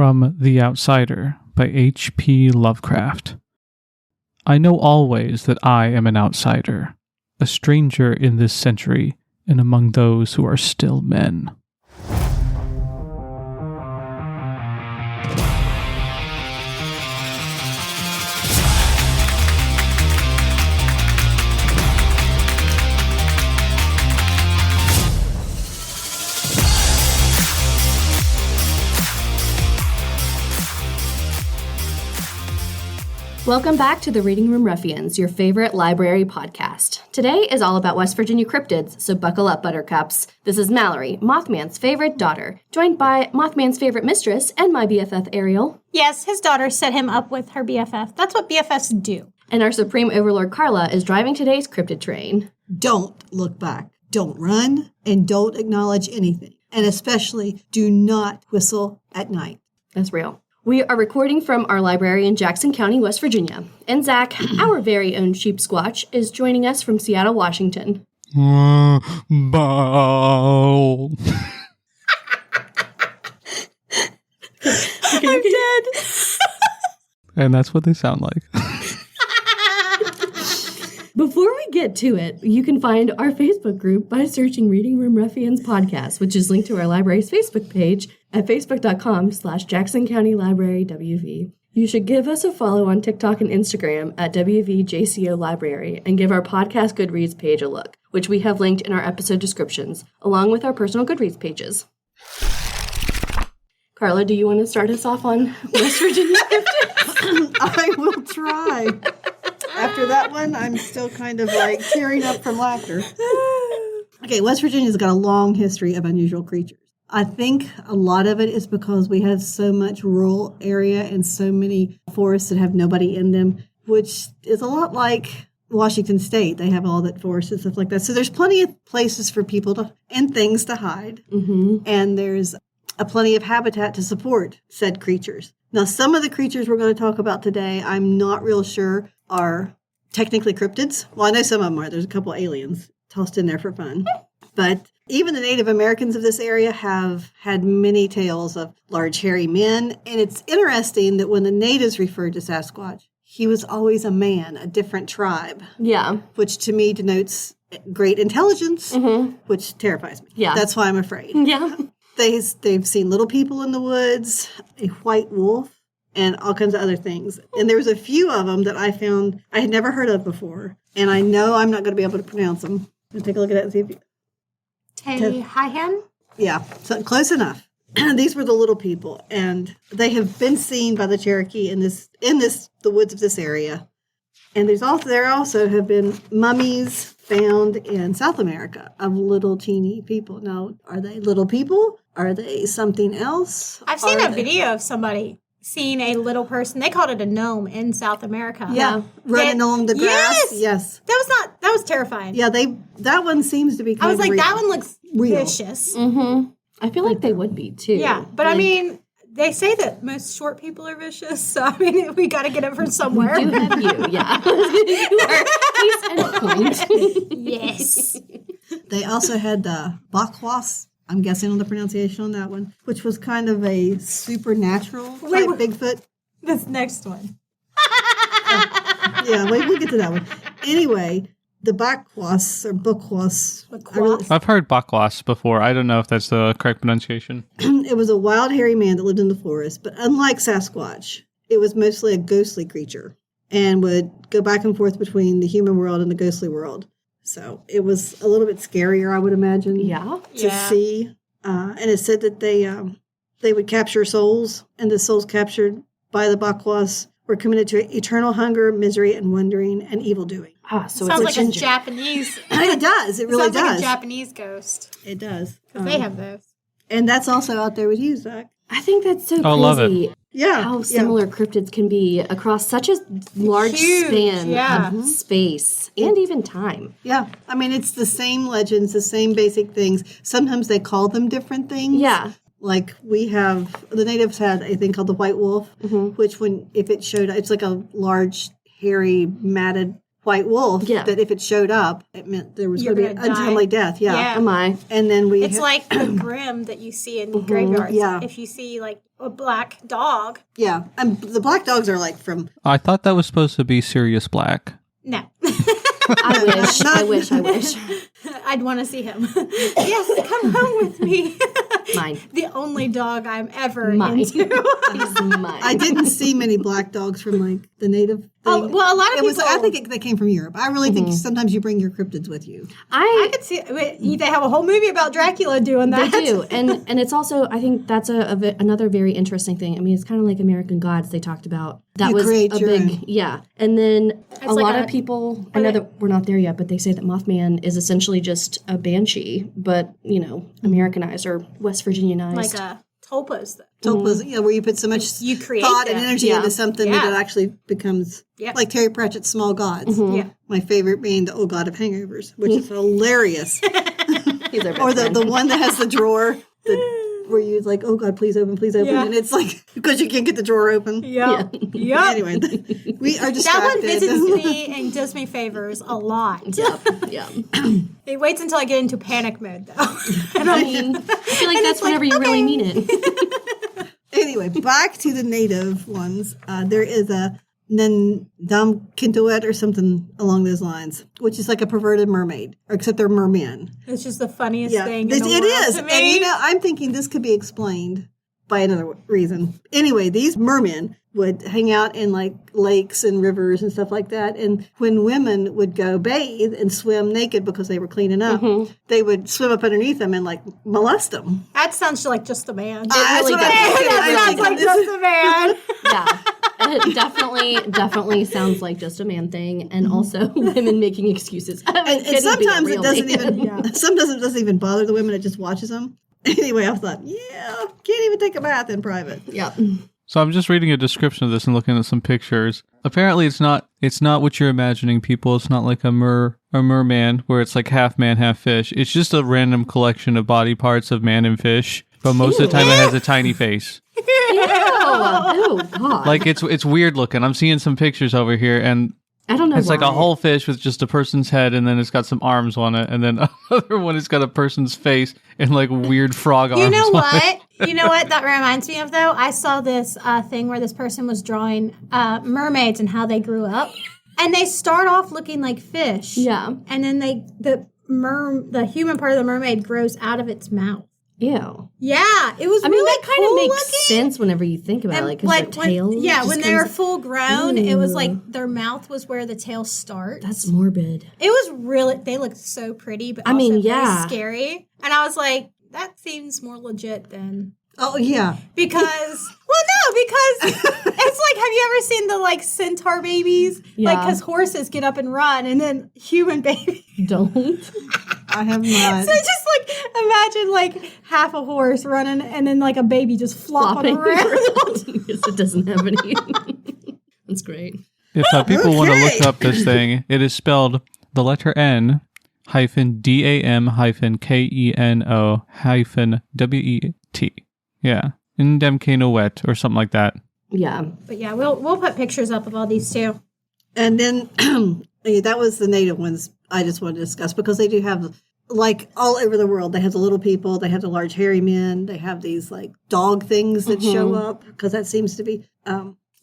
From The Outsider by H.P. Lovecraft. I know always that I am an outsider, a stranger in this century and among those who are still men. Welcome back to the Reading Room Ruffians, your favorite library podcast. Today is all about West Virginia cryptids, so buckle up, buttercups. This is Mallory, Mothman's favorite daughter, joined by Mothman's favorite mistress and my BFF, Ariel. Yes, his daughter set him up with her BFF. That's what BFFs do. And our Supreme Overlord, Carla, is driving today's cryptid train. Don't look back. Don't run, and don't acknowledge anything. And especially, do not whistle at night. That's real. We are recording from our library in Jackson County, West Virginia. And Zach, our very own Sheepsquatch, is joining us from Seattle, Washington. Bow. I'm dead. And that's what they sound like. Before we get to it, you can find our Facebook group by searching Reading Room Ruffians Podcast, which is linked to our library's Facebook page at facebook.com/Jackson County Library WV. You should give us a follow on TikTok and Instagram at WVJCO Library and give our podcast Goodreads page a look, which we have linked in our episode descriptions, along with our personal Goodreads pages. Carla, do you want to start us off on West Virginia cryptids? I will try. After that one, I'm still kind of like tearing up from laughter. Okay, West Virginia's got a long history of unusual creatures. I think a lot of it is because we have so much rural area and so many forests that have nobody in them, which is a lot like Washington State. They have all that forest and stuff like that. So there's plenty of places for people to and things to hide. Mm-hmm. And there's plenty of habitat to support said creatures. Now, some of the creatures we're going to talk about today, I'm not real sure are technically cryptids. Well, I know some of them are. There's a couple aliens tossed in there for fun. But even the Native Americans of this area have had many tales of large hairy men. And it's interesting that when the natives referred to Sasquatch, he was always a man, a different tribe. Yeah. Which to me denotes great intelligence, which terrifies me. Yeah. That's why I'm afraid. Yeah. They've seen little people in the woods, a white wolf, and all kinds of other things. And there was a few of them that I found I had never heard of before. And I know I'm not going to be able to pronounce them. Let's take a look at it and see if you... Tehihan? Yeah, so close enough. These were the little people, and they have been seen by the Cherokee in the woods of this area. And there also have been mummies found in South America of little teeny people. Now, are they little people? Are they something else? I've seen a video of somebody seeing a little person. They called it a gnome in South America. Yeah, running along the grass. Yes. That was terrifying. Yeah, that one seems to be kind of I was like, real. that one looks Real. vicious. Mm-hmm. I feel like they would be, too. Yeah, but I mean, they say that most short people are vicious, so I mean, we got to get it from somewhere. We do have you, yeah. You are case in point. Yes. They also had Bakwas, I'm guessing on the pronunciation on that one, which was kind of a supernatural type Bigfoot. This next one. Yeah, we'll get to that one. Anyway, the Bakwas or Bukwas. I've heard bakwas before. I don't know if that's the correct pronunciation. It was a wild, hairy man that lived in the forest, but unlike Sasquatch, it was mostly a ghostly creature and would go back and forth between the human world and the ghostly world. So it was a little bit scarier, I would imagine, to see. And it said that they would capture souls, and the souls captured by the Bakwas were committed to eternal hunger, misery, and wandering and evil doing. Ah, so sounds it's like a Japanese. It does. It really sounds does. like a Japanese ghost. It does. Because they have those. And that's also out there with you, Zach. I think that's so crazy. I love it. Yeah. How similar cryptids can be across such a large span of space and even time. Yeah. I mean, it's the same legends, the same basic things. Sometimes they call them different things. Yeah. Like the natives had a thing called the white wolf, which if it showed, it's like a large, hairy, matted white wolf Yeah. that if it showed up, it meant there was going to be an gonna die. untimely death. Yeah. Yeah. Oh my. And then we It's like the grim that you see in graveyards. yeah. If you see like a black dog, yeah. And the black dogs are like from I thought that was supposed to be Sirius Black. no. I wish. I'd want to see him. Yes, come home with me. Mine. The only dog I'm ever Mine. into. He's mine. I didn't see many black dogs from like the native thing. Oh, well, a lot of it was, people- I think they came from Europe. I really think sometimes you bring your cryptids with you. I could see. They have a whole movie about Dracula doing that. They do, and it's also, I think that's another very interesting thing. I mean, it's kind of like American Gods they talked about. That You was create a your big, own. yeah. And then a like lot a- of people, I know that we're not there yet, but they say that Mothman is essentially just a banshee, but, Americanized or West Virginianized. Like a Tolpas. Tulpas, where you put so much You create thought and them. energy Yeah. into something Yeah. that it actually becomes Yep. like Terry Pratchett's Small Gods. Yeah. My favorite being the Old God of Hangovers, which is hilarious. He's our best Or friend. the one that has the drawer where you're like, oh God, please open. Yeah. And it's like, because you can't get the drawer open. Yep. Yep. Anyway, we are That distracted. one visits me and does me favors a lot. Yeah. It waits until I get into panic mode, though. I mean, I feel like that's whenever you really mean it. Anyway, back to the native ones. There is a Nandam Kintoet or something along those lines, which is like a perverted mermaid, except they're mermen. It's just the funniest thing in It the world is. to me. And I'm thinking this could be explained by another reason. Anyway, these mermen would hang out in like lakes and rivers and stuff like that. And when women would go bathe and swim naked because they were cleaning up, they would swim up underneath them and like molest them. That sounds like just a man. That's really what does. I'm thinking. That I'm sounds thinking like this just a man. Yeah. It definitely sounds like just a man thing, and also women making excuses. And sometimes it doesn't even sometimes it doesn't even bother the women. It just watches them. Anyway, I thought, can't even take a bath in private. Yeah. So I'm just reading a description of this and looking at some pictures. Apparently it's not what you're imagining, people. It's not like a merman where it's like half man, half fish. It's just a random collection of body parts of man and fish. But most of the time it has a tiny face. Oh God. Like it's weird looking. I'm seeing some pictures over here and I don't know. it's like a why. whole fish with just a person's head, and then it's got some arms on it, and then another one has got a person's face and like weird frog arms. You know on it. what? You know what that reminds me of, though? I saw this thing where this person was drawing mermaids and how they grew up. And they start off looking like fish. Yeah. And then the human part of the mermaid grows out of its mouth. Ew. Yeah, it was I mean, really that kind of cool makes looking. sense whenever you think about it, like, 'cause like their tail. when just they're comes- full grown, it was like their mouth was where the tail starts. That's morbid. It was really, they looked so pretty, but I mean, also yeah. very scary. And I was like, that seems more legit than... Oh, yeah. Because, well, no, because it's like, have you ever seen the, like, centaur babies? Yeah. Like, because horses get up and run, and then human babies. Don't. I have not. So just, like, imagine, like, half a horse running, and then, like, a baby just flopping around. Yes, it doesn't have any. That's great. If people want to Okay. look up this thing, it is spelled the letter N -DAM-KENO-WET. Yeah. Ndemkano-wet or something like that. Yeah. But, yeah, we'll put pictures up of all these, too. And then that was the native ones I just wanted to discuss because they do have, like all over the world, they have the little people, they have the large hairy men, they have these like dog things that show up because that seems to be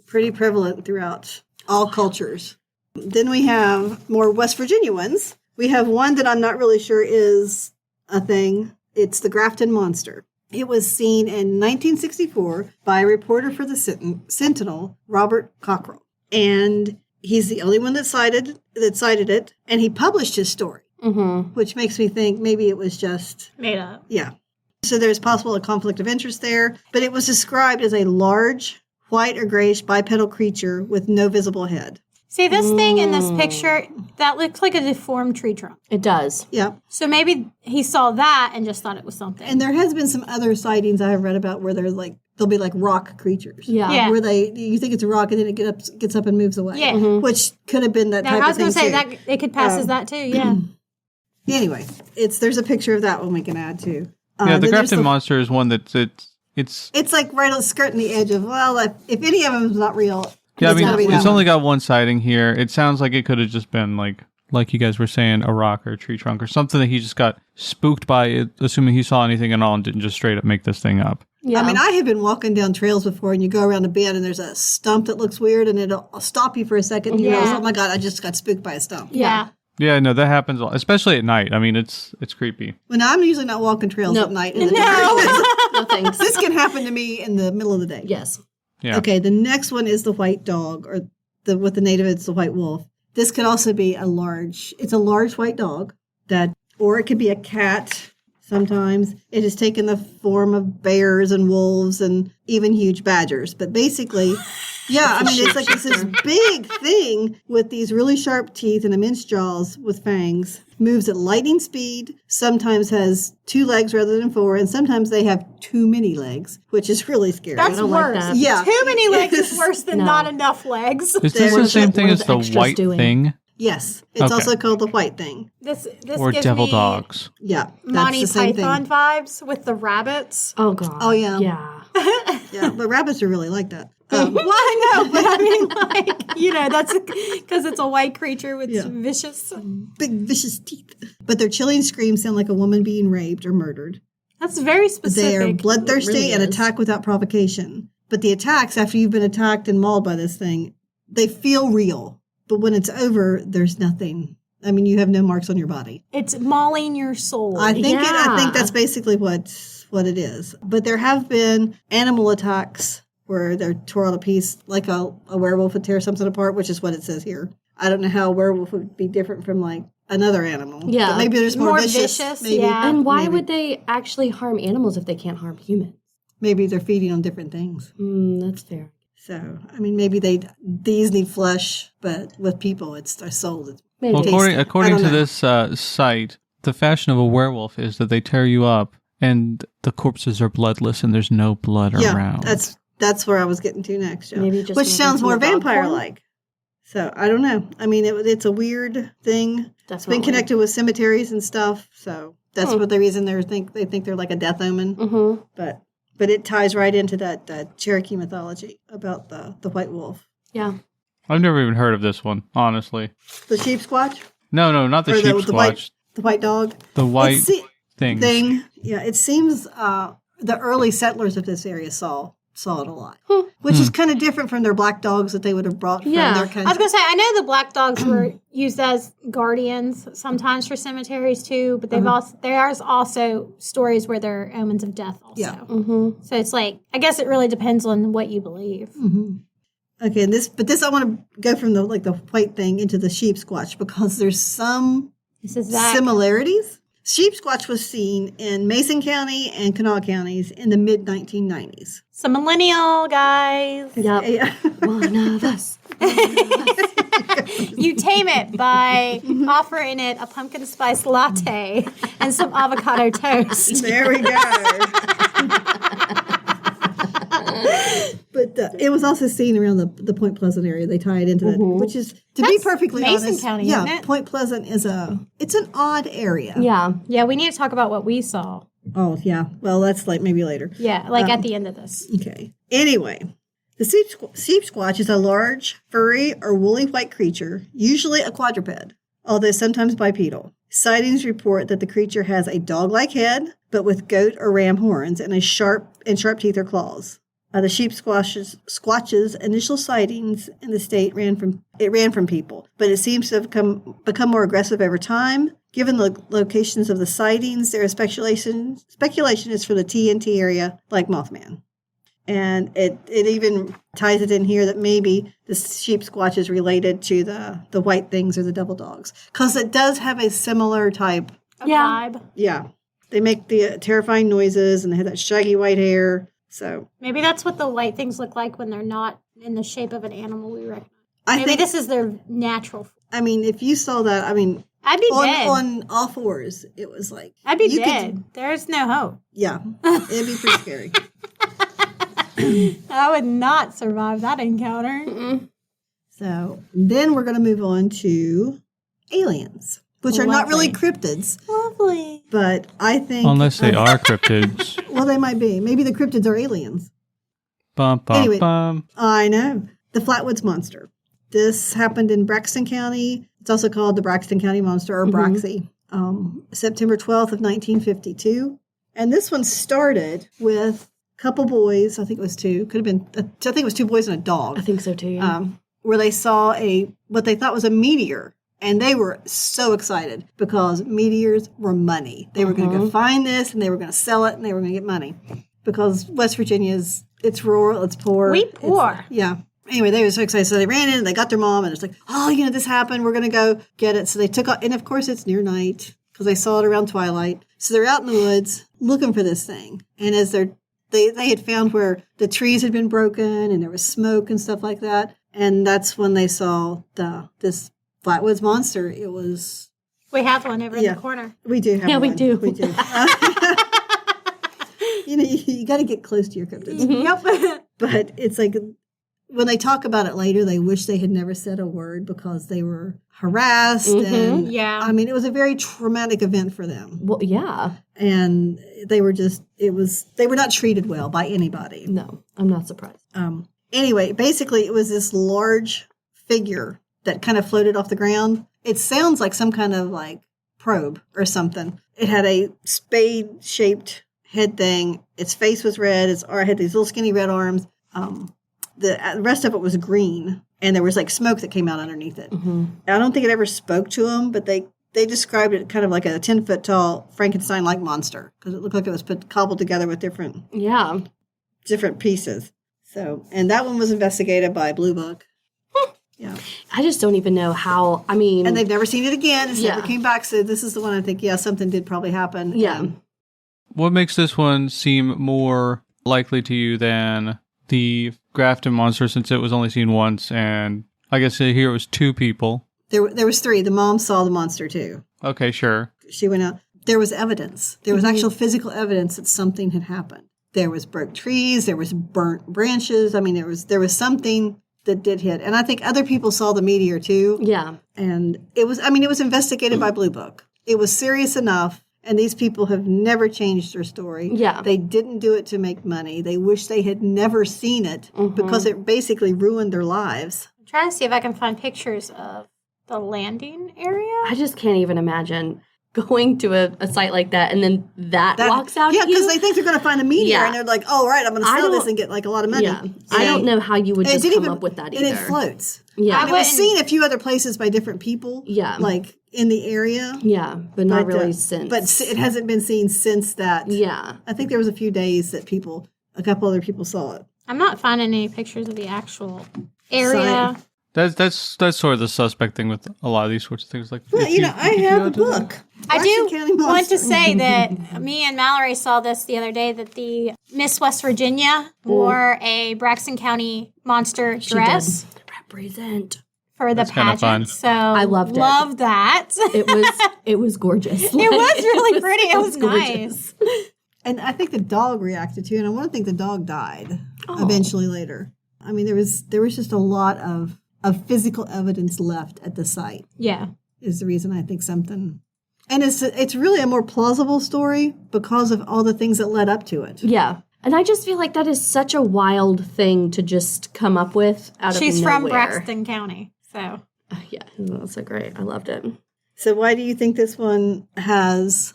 pretty prevalent throughout all cultures. Then we have more West Virginia ones. We have one that I'm not really sure is a thing. It's the Grafton Monster. It was seen in 1964 by a reporter for the Sentinel, Robert Cockrell. And he's the only one that cited it, and he published his story, which makes me think maybe it was just Made up. yeah. So there's possible a conflict of interest there, but it was described as a large, white or grayish bipedal creature with no visible head. See, this thing in this picture, that looks like a deformed tree trunk. It does. Yeah, So maybe he saw that and just thought it was something. and there has been some other sightings I have read about where there's like there'll be like rock creatures. Yeah. Yeah. Where you think it's a rock and then it gets up and moves away. Yeah. Which could have been that type I was of thing going to say too. that it could pass as that too. Yeah. Anyway, there's a picture of that one we can add too. Yeah, the then there's Grafton Monster is one that's it's It's like right on skirting the edge of, well, if any of them is not real, Yeah, I It's mean, gotta be it's that only got one sighting here. It sounds like it could have just been like you guys were saying, a rock or a tree trunk or something that he just got spooked by, it, assuming he saw anything at all and didn't just straight up make this thing up. Yeah. I mean, I have been walking down trails before, and you go around a bend, and there's a stump that looks weird, and it'll stop you for a second, and you realize, oh my God, I just got spooked by a stump. Yeah. Yeah, no, that happens, especially at night. I mean, it's creepy. Well, now I'm usually not walking trails Nope. at night. In the No. dark. No thanks. This can happen to me in the middle of the day. Yes. Yeah. Okay, the next one is the white dog, or with the native, it's the white wolf. This could also be a large white dog or it could be a cat. Sometimes it has taken the form of bears and wolves and even huge badgers. But basically, yeah, I mean, it's like it's this big thing with these really sharp teeth and immense jaws with fangs. Moves at lightning speed, sometimes has 2 legs rather than 4, and sometimes they have too many legs, which is really scary. That's don't like worse. that. Yeah. Too many legs is worse than No. not enough legs. Is this the same thing what as are the the extras white doing? thing? Yes, it's Okay. also called the white thing. This Or gives devil me dogs? Yeah, that's Monty the same Python thing. vibes with the rabbits. Oh God. Oh, yeah. Yeah. Yeah, but rabbits are really like that. Well, I know, but I mean, like, that's because it's a white creature with Yeah. vicious. Big vicious teeth. But their chilling screams sound like a woman being raped or murdered. That's very specific. They are bloodthirsty really and is. attack without provocation. But the attacks, after you've been attacked and mauled by this thing, they feel real. But when it's over, there's nothing. I mean, you have no marks on your body. It's mauling your soul. I think Yeah. that's basically what it is. But there have been animal attacks where they're torn to piece, like a werewolf would tear something apart, which is what it says here. I don't know how a werewolf would be different from like another animal. Yeah. But maybe they're just more More vicious. vicious, Maybe. yeah. And why Maybe. would they actually harm animals if they can't harm humans? Maybe they're feeding on different things. That's fair. So, I mean, maybe these need flesh, but with people, it's their soul. Maybe. Well, Tasty. according I to don't know. this site, the fashion of a werewolf is that they tear you up and the corpses are bloodless and there's no blood around. That's where I was getting to next, Joe. Maybe just Which moving sounds from more the dog vampire-like. So, I don't know. I mean, it's a weird thing. It's been connected with cemeteries and stuff, so that's what the reason they think they're like a death omen. Mm-hmm. But it ties right into that Cherokee mythology about the white wolf. Yeah. I've never even heard of this one, honestly. The Sheepsquatch? No, not the Or Sheepsquatch. The white dog? The white It's thing. Yeah, it seems the early settlers of this area saw it a lot, which is kind of different from their black dogs that they would have brought from Yeah. their I was country. going to say, I know the black dogs were used as guardians sometimes for cemeteries too, but there's also stories where they're omens of death also. Yeah. Mm-hmm. So it's like, I guess it really depends on what you believe. Okay, and this I want to go from the white thing into the Sheepsquatch because there's some This is Zach. similarities. Sheepsquatch was seen in Mason County and Kanawha counties in the mid-1990s. Some millennial guys. Yep. Yeah. One of us. You tame it by offering it a pumpkin spice latte and some avocado toast. There we go. But it was also seen around the Point Pleasant area. They tie it into that, which is, to be That's perfectly Mason honest, County, yeah, isn't it? Point Pleasant it's an odd area. Yeah. Yeah, we need to talk about what we saw. Oh, yeah. Well, that's like maybe later. Yeah, like at the end of this. Okay. Anyway, the Sheepsquatch is a large, furry, or woolly white creature, usually a quadruped, although sometimes bipedal. Sightings report that the creature has a dog-like head, but with goat or ram horns and sharp teeth or claws. The Sheepsquatch's initial sightings in the state ran from people, but it seems to have become more aggressive over time. Given the locations of the sightings, there is speculation is for the TNT area, like Mothman. And it even ties it in here that maybe the Sheepsquatch is related to the white things or the devil dogs. Because it does have a similar type. Vibe. Yeah. They make the terrifying noises and they have that shaggy white hair. So Maybe that's what the white things look like when they're not in the shape of an animal we recognize. I Maybe think, this is their natural. I mean, if you saw that, I mean, I'd be dead. on all fours, it was like. I'd be you dead. could- There's no hope. Yeah. It'd be pretty scary. I would not survive that encounter. So then we're going to move on to aliens, which are not really cryptids, Lovely. but I think. Unless they are cryptids. Well, they might be. Maybe the cryptids are aliens. Bum, bum, Anyway. bum. I know. the Flatwoods Monster. This happened in Braxton County. It's also called the Braxton County Monster, or Braxy. September 12th of 1952. And this one started with a couple boys. I think it was two. Could have been, I think it was two boys and a dog. I think so too, yeah. Where they saw what they thought was a meteor. And they were so excited because meteors were money. They were going to go find this and they were going to sell it and they were going to get money. Because West Virginia it's rural, it's poor. We poor. Yeah. Anyway, they were so excited. So they ran in and they got their mom and it's like, oh, this happened. We're going to go get it. So they took off. And of course, it's near night because they saw it around twilight. So they're out in the woods looking for this thing. And as they had found where the trees had been broken and there was smoke and stuff like that. And that's when they saw this Flatwoods Monster. It was... We have one over in the corner. We do have one. We do. We do. You got to get close to your cryptids. Yep. But it's like, when they talk about it later, they wish they had never said a word because they were harassed. And yeah. I mean, it was a very traumatic event for them. Well, yeah. And they were they were not treated well by anybody. No, I'm not surprised. Anyway, basically, it was this large figure that kind of floated off the ground. It sounds like some kind of like probe or something. It had a spade-shaped head thing. Its face was red. It had these little skinny red arms. The rest of it was green, and there was like smoke that came out underneath it. I don't think it ever spoke to them, but they described it kind of like a 10-foot tall Frankenstein-like monster because it looked like it was cobbled together with different pieces. So, and that one was investigated by Blue Book. Yeah. I just don't even know how, I mean... And they've never seen it again. It's never came back. So this is the one I think, something did probably happen. Yeah. What makes this one seem more likely to you than the Grafton Monster, since it was only seen once, and I guess here it was two people? There was three. The mom saw the monster too. Okay, sure. She went out. There was evidence. There was actual physical evidence that something had happened. There was broke trees. There was burnt branches. I mean, there was something that did hit. And I think other people saw the meteor too. Yeah. And it was investigated by Blue Book. It was serious enough. And these people have never changed their story. Yeah. They didn't do it to make money. They wish they had never seen it because it basically ruined their lives. I'm trying to see if I can find pictures of the landing area. I just can't even imagine going to a site like that and then that walks out. Yeah, because they think they're going to find a meteor and they're like, oh, right, I'm going to sell this and get like a lot of money. Yeah. I don't know how you would just come up with that either. And it floats. Yeah. And it was seen a few other places by different people. Yeah. Like in the area. Yeah, but not really since. But it hasn't been seen since that. Yeah. I think there was a few days that a couple other people saw it. I'm not finding any pictures of the actual area. That's sort of the suspect thing with a lot of these sorts of things. Like, well, I have a book. I do want to say that me and Mallory saw this the other day, that the Miss West Virginia wore a Braxton County monster dress. To represent. For the pageant. So I loved it. Loved that. It was gorgeous. It was really pretty. It was nice. And I think the dog reacted to it, and I want to think the dog died eventually later. I mean, there was just a lot of physical evidence left at the site. Yeah. Is the reason I think something. And it's really a more plausible story because of all the things that led up to it. Yeah. And I just feel like that is such a wild thing to just come up with out of nowhere. She's from Braxton County, so. Yeah, that's so great. I loved it. So why do you think this one has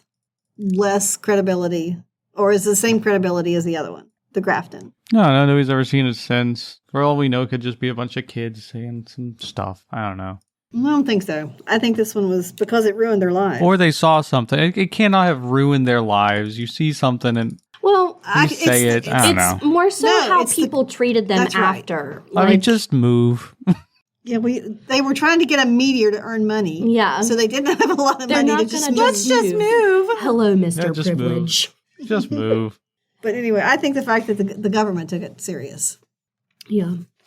less credibility, or is the same credibility as the other one, the Grafton? No, nobody's ever seen it since. For all we know, it could just be a bunch of kids saying some stuff. I don't know. I don't think so. I think this one was because it ruined their lives. Or they saw something. It cannot have ruined their lives. You see something and you say it. I don't know. It's more so how people treated them after. Right. I mean, just move. Yeah, they were trying to get a meteor to earn money. Yeah. So they didn't have a lot of money to just move. Let's just move. Hello, Mr. Just Privilege. Move. Just move. But anyway, I think the fact that the government took it serious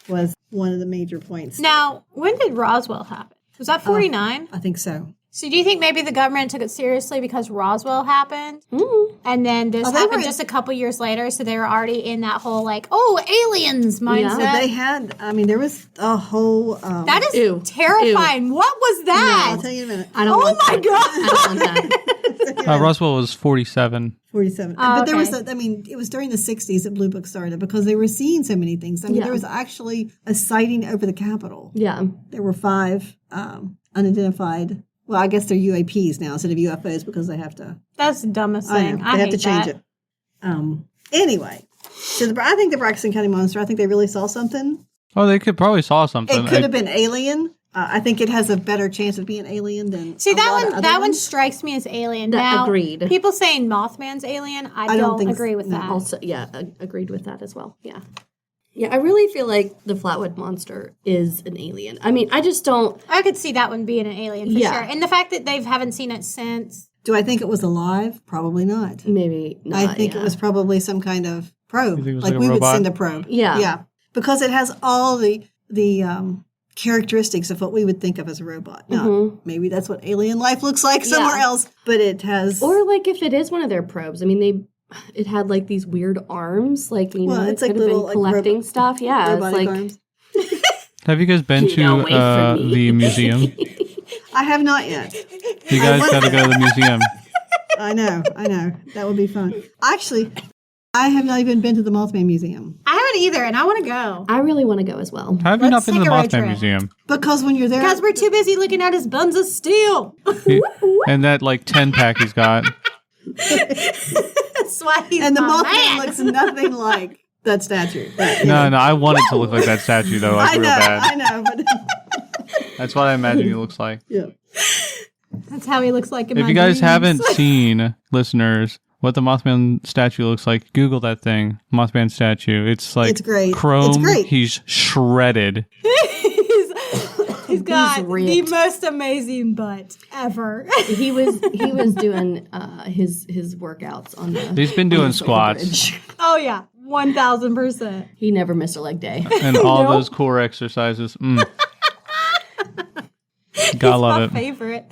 was one of the major points. Now, when did Roswell happen? Was that 49? I think so. So do you think maybe the government took it seriously because Roswell happened? Mm-hmm. And then this happened just a couple years later, so they were already in that whole, aliens mindset? Yeah. They had, there was a whole... that is terrifying. Ew. What was that? No, I'll tell you in a minute. I don't want my God. I don't want that. Yeah. Roswell was 47. 47. Oh, But there was, okay. it was during the 60s that Blue Book started because they were seeing so many things. I mean, Yeah. there was actually a sighting over the Capitol. Yeah. There were 5 unidentified. Well, I guess they're UAPs now instead of UFOs because they have to. That's the dumbest I thing. know, I they have hate to change that. it. Anyway, so I think the Braxton County Monster. I think they really saw something. Oh, they could probably saw something. It could have been alien. I think it has a better chance of being alien than See a that lot of one. other That one ones. strikes me as alien. That- Now, agreed. People saying Mothman's alien. I don't don't think agree with no. that. Also, yeah, agreed with that as well. Yeah. Yeah, I really feel like the Flatwood Monster is an alien. I mean, I just don't. I could see that one being an alien for Yeah. sure. And the fact that they haven't seen it since. Do I think it was alive? Probably not. Maybe not. I think yeah. it was probably some kind of probe. You think it was like like a we would robot? send a probe. Yeah. Yeah. Because it has all the characteristics of what we would think of as a robot. Now, maybe that's what alien life looks like somewhere Yeah. else, but it has. Or like if it is one of their probes. I mean, it had like these weird arms, like Well, it it's like could have little, been like, collecting stuff. Yeah, it's robotic like arms. Have you guys been Get away to from me. the museum? I have not yet. You guys got to go to the museum. I know. That would be fun. Actually, I have not even been to the Mothman Museum. I haven't either, and I want to go. I really want to go as well. How have you not Let's been to the take a road Mothman trip. Museum? Because when you're there, Because we're too busy looking at his buns of steel. And that like 10-pack he's got. That's why he's and the my Mothman man. looks nothing like that statue. No, I want it to look like that statue though, like I know, real bad. I know, but That's what I imagine he looks like. yeah. That's how he looks like in If my you guys dreams. haven't seen, listeners, what the Mothman statue looks like, Google that thing, Mothman statue. It's like It's great. chrome. It's great. He's shredded. He's got the ripped. most amazing butt ever. He was doing his workouts on the. He's been doing squats bridge. Oh yeah, 1,000%. He never missed a leg day. and all Nope. those core exercises. Gotta love My it. favorite.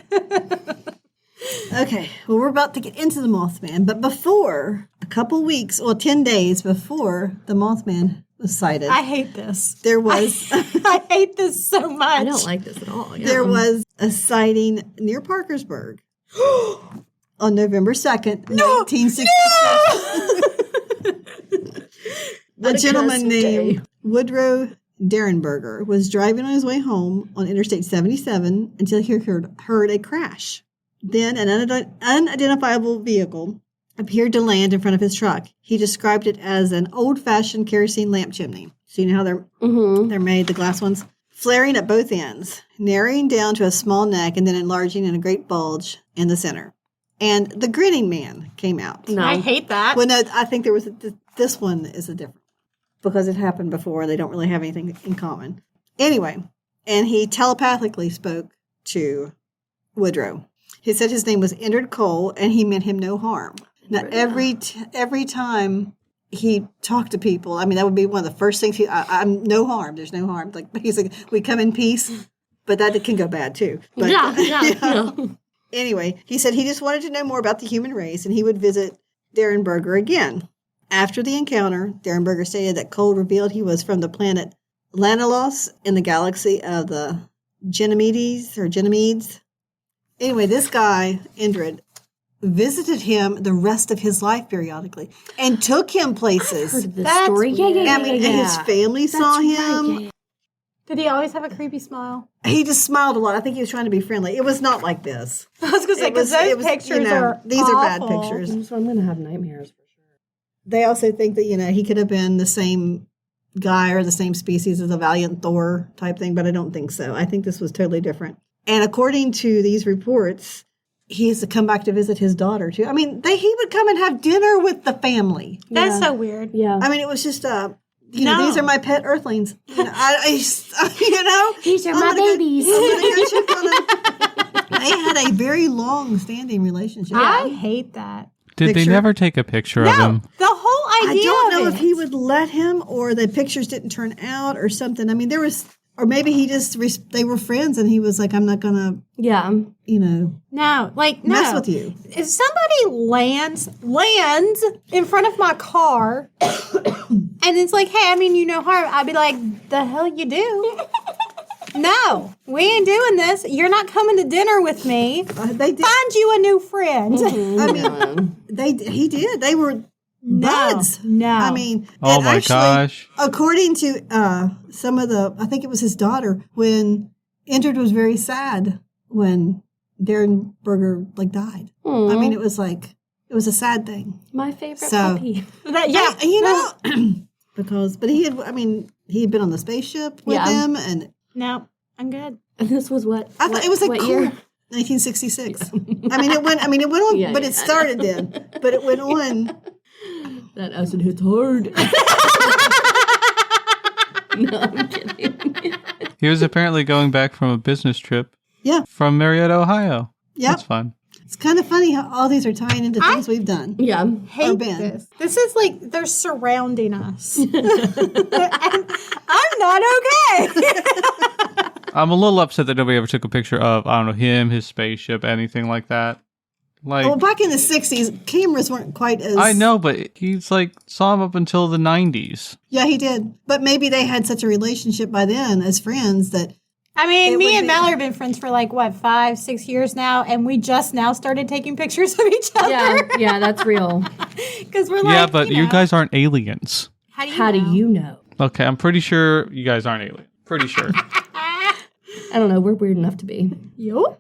Okay, well, we're about to get into the Mothman, but before, a couple weeks, 10 days before the Mothman was sighted, I hate this. there was I hate this so much. I don't like this at all. Yeah. there was a sighting near Parkersburg on November 2nd, 1966. What A a gentleman cursed named day. Woodrow Derenberger was driving on his way home on Interstate 77 until he heard a crash. Then an unidentifiable vehicle appeared to land in front of his truck. He described it as an old-fashioned kerosene lamp chimney. So you know how they're made, the glass ones? Flaring at both ends, narrowing down to a small neck and then enlarging in a great bulge in the center. And the grinning man came out. No. I hate that. Well, no, I think there was this one is a different because it happened before. They don't really have anything in common. Anyway, and he telepathically spoke to Woodrow. He said his name was Endard Cole, and he meant him no harm. Now, every time he talked to people, I mean, that would be one of the first things. I'm no harm. There's no harm. Like basically, we come in peace, but that can go bad too. But, Yeah. Anyway, he said he just wanted to know more about the human race, and he would visit Derenberger again. After the encounter, Derenberger stated that Cole revealed he was from the planet Lanalos in the galaxy of the Ganymedes. Anyway, this guy, Indrid, visited him the rest of his life periodically and took him places. Heard this That's story. Yeah, weird. yeah, I mean, and his family saw him. Yeah. Did he always have a creepy smile? He just smiled a lot. I think he was trying to be friendly. It was not like this. I was going to say, It was- because it those was, pictures are these are bad awful. pictures. So I'm going to have nightmares for sure. They also think that, he could have been the same guy or the same species as a Valiant Thor type thing, but I don't think so. I think this was totally different. And according to these reports, he has to come back to visit his daughter, too. I mean, he would come and have dinner with the family. That's so weird. Yeah. I mean, it was just, No. these are my pet earthlings. These are I'm my gonna go- babies. I'm gonna go check on them. They had a very long-standing relationship. I hate that. Did they Picture. never take a picture of No, him? the whole I idea don't know of if it. he would let him or the pictures didn't turn out or something. I mean, there was, or maybe he just, they were friends and he was like, I'm not going to, Yeah. No, no. mess with you. If somebody lands in front of my car and it's like, hey, I mean, you know harm, I'd be like, the hell you do? No, we ain't doing this. You're not coming to dinner with me. They did. Find you a new friend. I mean, he did. They were buds. No. I mean, Oh and my actually, gosh. According to some of I think it was his daughter, when Indrid was very sad when Darren Berger died. I mean, it was a sad thing. My favorite So- puppy. But he had been on the spaceship with them, and No, I'm good. And this was what? I thought it was what cool. year? 1966. I mean, it went on, Yeah, but yeah. it started then. But it went on. That acid hits hard. No, I'm kidding. He was apparently going back from a business trip Yeah, from Marietta, Ohio. yeah. That's fun. It's kind of funny how all these are tying into things we've done. Yeah. Hate Ben. this. This is like they're surrounding us. And I'm not okay. I'm a little upset that nobody ever took a picture of, I don't know, him, his spaceship, anything like that. Well, back in the 60s, cameras weren't quite as... I know, but he's saw him up until the 90s. Yeah, he did. But maybe they had such a relationship by then as friends that... I mean, It me would and be- Mallory have been friends for 5-6 years now, and we just now started taking pictures of each other. Yeah, that's real. Because we're Yeah, but you guys aren't aliens. How do you know? Okay, I'm pretty sure you guys aren't aliens. Pretty sure. I don't know. We're weird enough to be. You?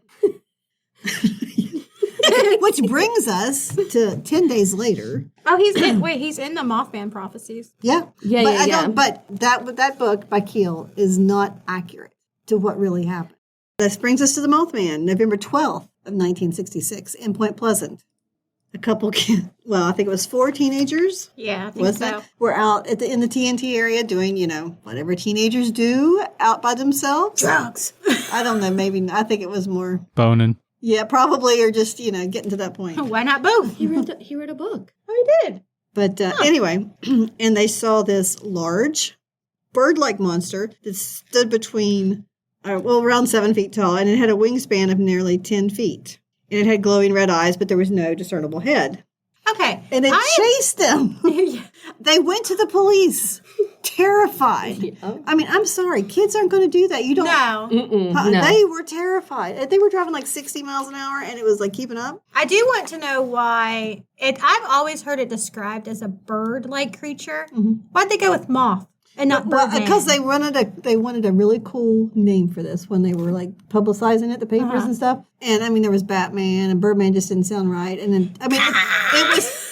Which brings us to 10 days later. Oh, he's in the Mothman prophecies. Yeah. Yeah, but yeah. But that book by Keel is not accurate to what really happened. This brings us to the Mothman, November 12th of 1966 in Point Pleasant. A couple, I think it was 4 teenagers. Yeah, I think so. Were out in the TNT area doing, whatever teenagers do out by themselves. Drugs. I don't know. Maybe, I think it was more. Boning. Yeah, probably, or just, getting to that point. Why not both? He read a book. Oh, he did. But anyway, and they saw this large bird-like monster that stood between, around 7 feet tall, and it had a wingspan of nearly 10 feet. And it had glowing red eyes, but there was no discernible head. Okay. And it chased them. They went to the police, terrified. Yeah. I mean, I'm sorry. Kids aren't going to do that. You don't. No. No. They were terrified. They were driving 60 miles an hour, and it was keeping up. I do want to know why I've always heard it described as a bird-like creature. Why'd they go with moth and not Birdman? Because they wanted a really cool name for this when they were publicizing it, the papers and stuff. And I mean, there was Batman, and Birdman just didn't sound right. And then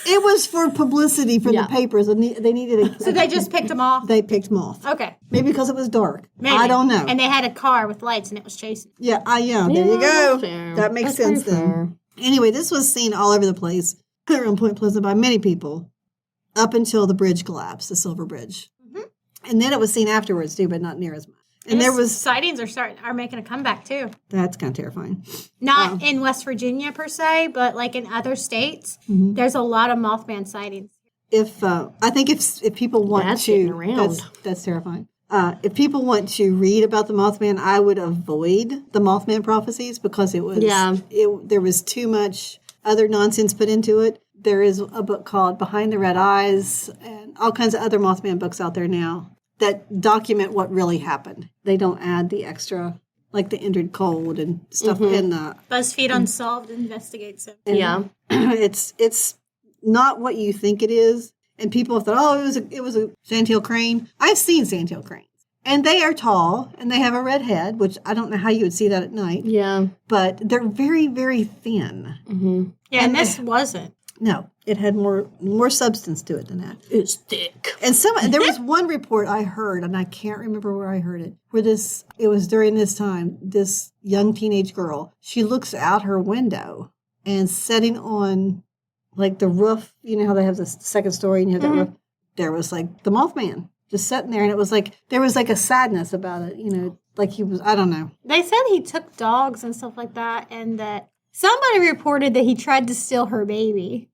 it was for publicity for the papers, and they needed So they just picked them off? They picked moth. Okay. Maybe because it was dark. Maybe. I don't know. And they had a car with lights and it was chasing. Yeah, there you go. That's fair. That makes That's sense pretty then. fair. Anyway, this was seen all over the place around Point Pleasant by many people up until the bridge collapsed, the Silver Bridge. And then it was seen afterwards too, but not near as much. And there was sightings are making a comeback too. that's kind of terrifying. Not in West Virginia per se, but in other states, there's a lot of Mothman sightings. I think if people want That's to, getting around. that's terrifying. If people want to read about the Mothman, I would avoid the Mothman prophecies because there was too much other nonsense put into it. There is a book called Behind the Red Eyes and all kinds of other Mothman books out there now that document what really happened. They don't add the extra, the Indrid Cold and stuff in the... BuzzFeed Unsolved investigates it. Yeah. It's not what you think it is. And people have thought, it was a sandhill crane. I've seen sandhill cranes. And they are tall, and they have a red head, which I don't know how you would see that at night. Yeah. But they're very, very thin. Mm-hmm. Yeah, and this wasn't. No, it had more substance to it than that. It's thick. And there was one report I heard, and I can't remember where I heard it, where it was during this time, this young teenage girl, she looks out her window and sitting on the roof, how they have the second story and you have that roof, there was the Mothman just sitting there, and it was there was a sadness about it, he was, I don't know. They said he took dogs and stuff like that, and that somebody reported that he tried to steal her baby.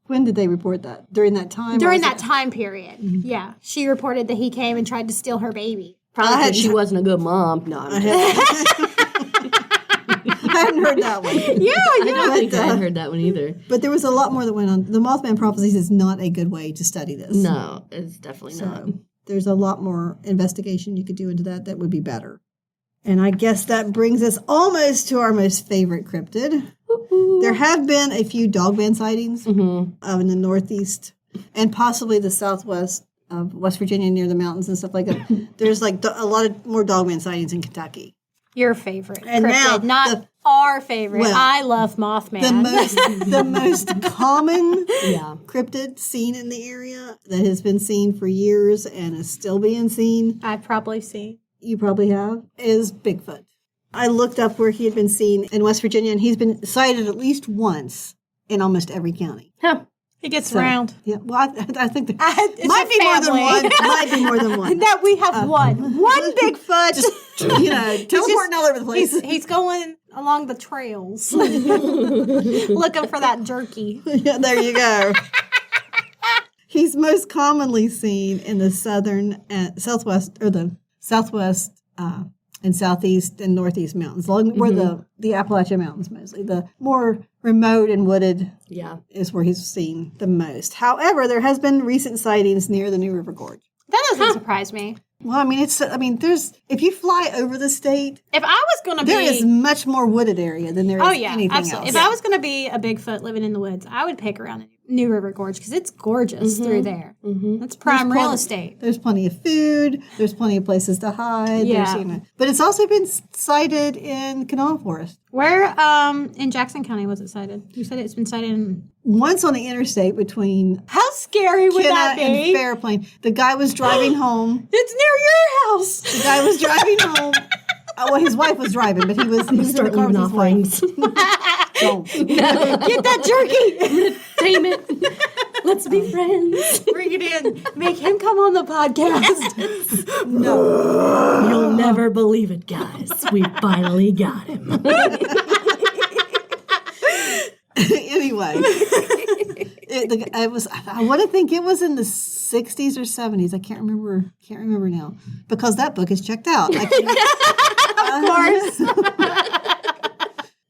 When did they report that? During that time? During that time period. Yeah. She reported that he came and tried to steal her baby. Probably because she wasn't a good mom. No, I'm just I hadn't heard that one. I don't think I had heard that one either. But there was a lot more that went on. The Mothman prophecies is not a good way to study this. No, it's definitely not. There's a lot more investigation you could do into that would be better. And I guess that brings us almost to our most favorite cryptid. There have been a few dogman sightings in the northeast and possibly the southwest of West Virginia near the mountains and stuff like that. There's like a lot of more dogman sightings in Kentucky. Your favorite And cryptid, now not our favorite. Well, I love Mothman. The most common Yeah. cryptid seen in the area that has been seen for years and is still being seen, I've probably seen. you probably have, is Bigfoot. I looked up where he had been seen in West Virginia, and he's been sighted at least once in almost every county. Huh. He gets So, around. Yeah, well, I think there It's might a be more than family. one. Might be more than one. That we have one Bigfoot. Just, teleporting all over the place. He's going along the trails, looking for that jerky. Yeah, there you go. He's most commonly seen in the southwest and southeast and northeast mountains, along where the Appalachian Mountains mostly. The more remote and wooded is where he's seen the most. However, there has been recent sightings near the New River Gorge. That doesn't surprise me. Well, I mean, there's if you fly over the state, If I was going to be... there is much more wooded area than there is anything absolutely. else. If I was going to be a Bigfoot living in the woods, I would pick around the New River Gorge because it's gorgeous through there. That's prime real estate. There's plenty of food. There's plenty of places to hide. Yeah. But it's also been sighted in Kanawha Forest. Where in Jackson County was it sighted? You said it's been sighted in... Once on the interstate between How scary would that Kenna be? and Fairplain. The guy was driving home. It's near your house. The guy was driving home. Well, his wife was driving, but he was in the Start car with leaving his offerings. wife. Don't. Get that jerky. Tame it. Let's be friends. Bring it in. Make him come on the podcast. No. You'll never believe it, guys. We finally got him. Anyway. I want to think it was in the 60s or 70s. I can't remember now because that book is checked out. Of course.